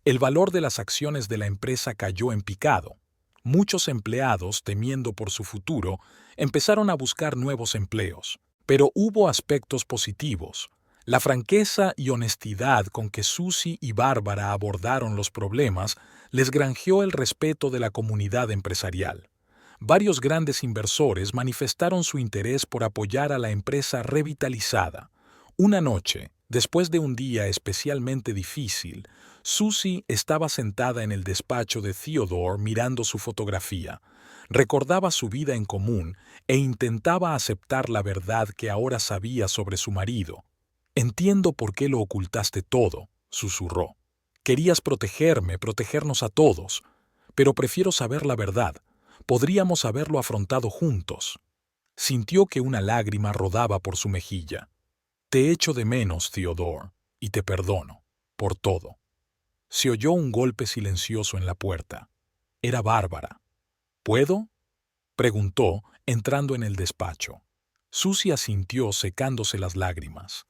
El valor de las acciones de la empresa cayó en picado. Muchos empleados, temiendo por su futuro, empezaron a buscar nuevos empleos. Pero hubo aspectos positivos. La franqueza y honestidad con que Susie y Bárbara abordaron los problemas les granjeó el respeto de la comunidad empresarial. Varios grandes inversores manifestaron su interés por apoyar a la empresa revitalizada. Una noche, después de un día especialmente difícil, Susie estaba sentada en el despacho de Theodore mirando su fotografía. Recordaba su vida en común e intentaba aceptar la verdad que ahora sabía sobre su marido. «Entiendo por qué lo ocultaste todo», susurró. «Querías protegerme, protegernos a todos. Pero prefiero saber la verdad. Podríamos haberlo afrontado juntos». Sintió que una lágrima rodaba por su mejilla. «Te echo de menos, Theodore, y te perdono, por todo». Se oyó un golpe silencioso en la puerta. Era Bárbara. «¿Puedo?», preguntó, entrando en el despacho. Susie asintió secándose las lágrimas.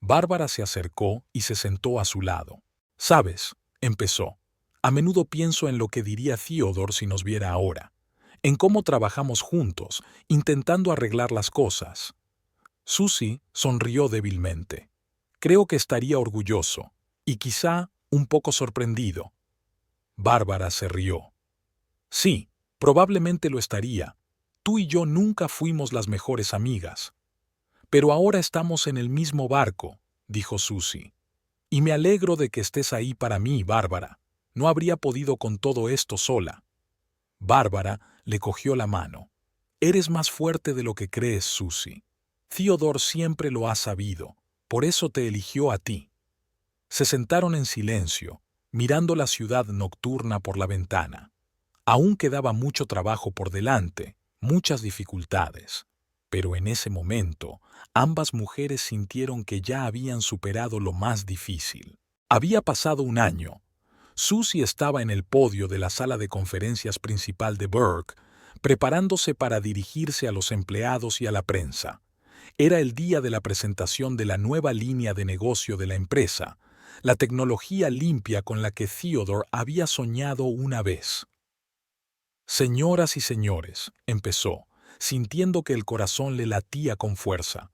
Bárbara se acercó y se sentó a su lado. «Sabes», empezó, «a menudo pienso en lo que diría Theodore si nos viera ahora, en cómo trabajamos juntos, intentando arreglar las cosas». Susie sonrió débilmente. «Creo que estaría orgulloso, y quizá un poco sorprendido». Bárbara se rió. «Sí, probablemente lo estaría. Tú y yo nunca fuimos las mejores amigas. Pero ahora estamos en el mismo barco», dijo Susie. «Y me alegro de que estés ahí para mí, Bárbara. No habría podido con todo esto sola». Bárbara le cogió la mano. «Eres más fuerte de lo que crees, Susie. Theodore siempre lo ha sabido. Por eso te eligió a ti». Se sentaron en silencio, mirando la ciudad nocturna por la ventana. Aún quedaba mucho trabajo por delante, muchas dificultades. Pero en ese momento, ambas mujeres sintieron que ya habían superado lo más difícil. Había pasado un año. Susie estaba en el podio de la sala de conferencias principal de Burke, preparándose para dirigirse a los empleados y a la prensa. Era el día de la presentación de la nueva línea de negocio de la empresa, la tecnología limpia con la que Theodore había soñado una vez. «Señoras y señores», empezó, sintiendo que el corazón le latía con fuerza.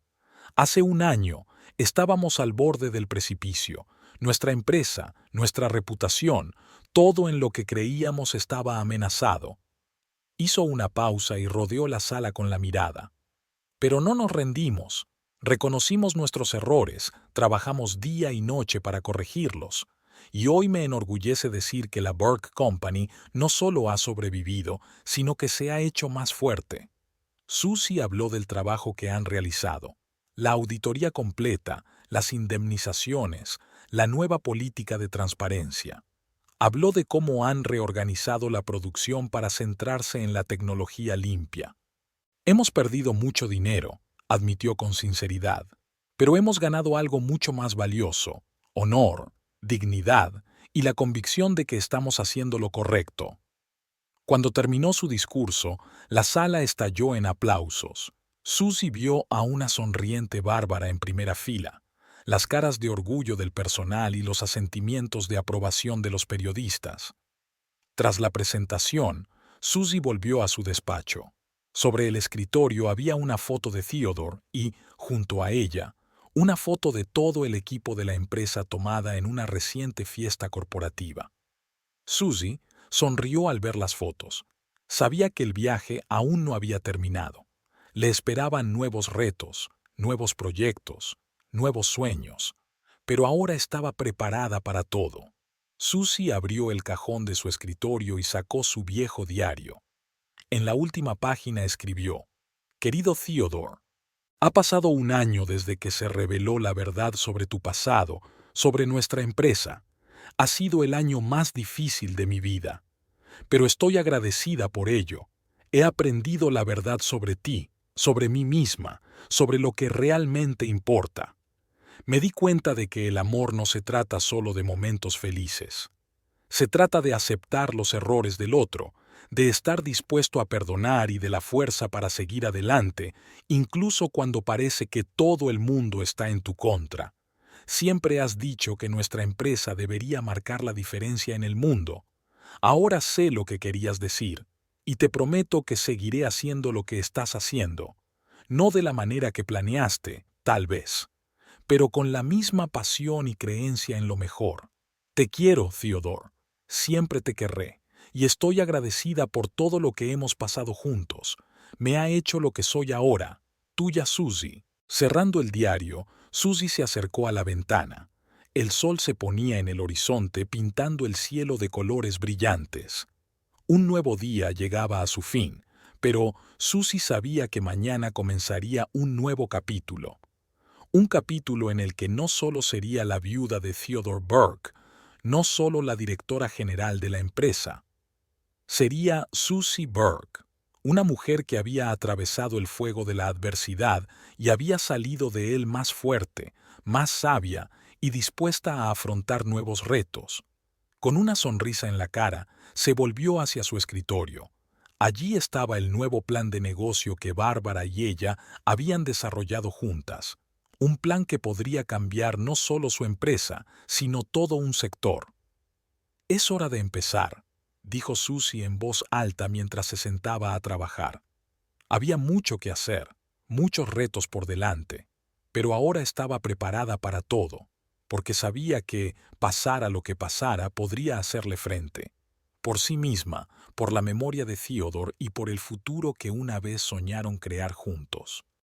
«Hace un año estábamos al borde del precipicio. Nuestra empresa, nuestra reputación, todo en lo que creíamos estaba amenazado. Hizo una pausa y rodeó la sala con la mirada. Pero no nos rendimos. Reconocimos nuestros errores, trabajamos día y noche para corregirlos. Y hoy me enorgullece decir que la Burke Company no solo ha sobrevivido, sino que se ha hecho más fuerte. Susie habló del trabajo que han realizado, la auditoría completa, las indemnizaciones, la nueva política de transparencia. Habló de cómo han reorganizado la producción para centrarse en la tecnología limpia. Hemos perdido mucho dinero, admitió con sinceridad, pero hemos ganado algo mucho más valioso: honor, dignidad y la convicción de que estamos haciendo lo correcto. Cuando terminó su discurso, la sala estalló en aplausos. Susie vio a una sonriente Bárbara en primera fila, las caras de orgullo del personal y los asentimientos de aprobación de los periodistas. Tras la presentación, Susie volvió a su despacho. Sobre el escritorio había una foto de Theodore y, junto a ella, una foto de todo el equipo de la empresa tomada en una reciente fiesta corporativa. Susie sonrió al ver las fotos. Sabía que el viaje aún no había terminado. Le esperaban nuevos retos, nuevos proyectos, nuevos sueños, pero ahora estaba preparada para todo. Susie abrió el cajón de su escritorio y sacó su viejo diario. En la última página escribió: «Querido Theodore, ha pasado un año desde que se reveló la verdad sobre tu pasado, sobre nuestra empresa. Ha sido el año más difícil de mi vida, pero estoy agradecida por ello. He aprendido la verdad sobre ti, sobre mí misma, sobre lo que realmente importa. Me di cuenta de que el amor no se trata solo de momentos felices. Se trata de aceptar los errores del otro, de estar dispuesto a perdonar y de la fuerza para seguir adelante, incluso cuando parece que todo el mundo está en tu contra. Siempre has dicho que nuestra empresa debería marcar la diferencia en el mundo. Ahora sé lo que querías decir, y te prometo que seguiré haciendo lo que estás haciendo. No de la manera que planeaste, tal vez, pero con la misma pasión y creencia en lo mejor. Te quiero, Theodore. Siempre te querré, y estoy agradecida por todo lo que hemos pasado juntos. Me ha hecho lo que soy ahora. Tuya, Susie». Cerrando el diario, Susie se acercó a la ventana. El sol se ponía en el horizonte pintando el cielo de colores brillantes. Un nuevo día llegaba a su fin, pero Susie sabía que mañana comenzaría un nuevo capítulo. Un capítulo en el que no solo sería la viuda de Theodore Burke, no solo la directora general de la empresa. Sería Susie Burke, una mujer que había atravesado el fuego de la adversidad y había salido de él más fuerte, más sabia y dispuesta a afrontar nuevos retos. Con una sonrisa en la cara, se volvió hacia su escritorio. Allí estaba el nuevo plan de negocio que Bárbara y ella habían desarrollado juntas. Un plan que podría cambiar no solo su empresa, sino todo un sector. «Es hora de empezar», dijo Susie en voz alta mientras se sentaba a trabajar. Había mucho que hacer, muchos retos por delante, pero ahora estaba preparada para todo, porque sabía que, pasara lo que pasara, podría hacerle frente. Por sí misma, por la memoria de Theodore y por el futuro que una vez soñaron crear juntos.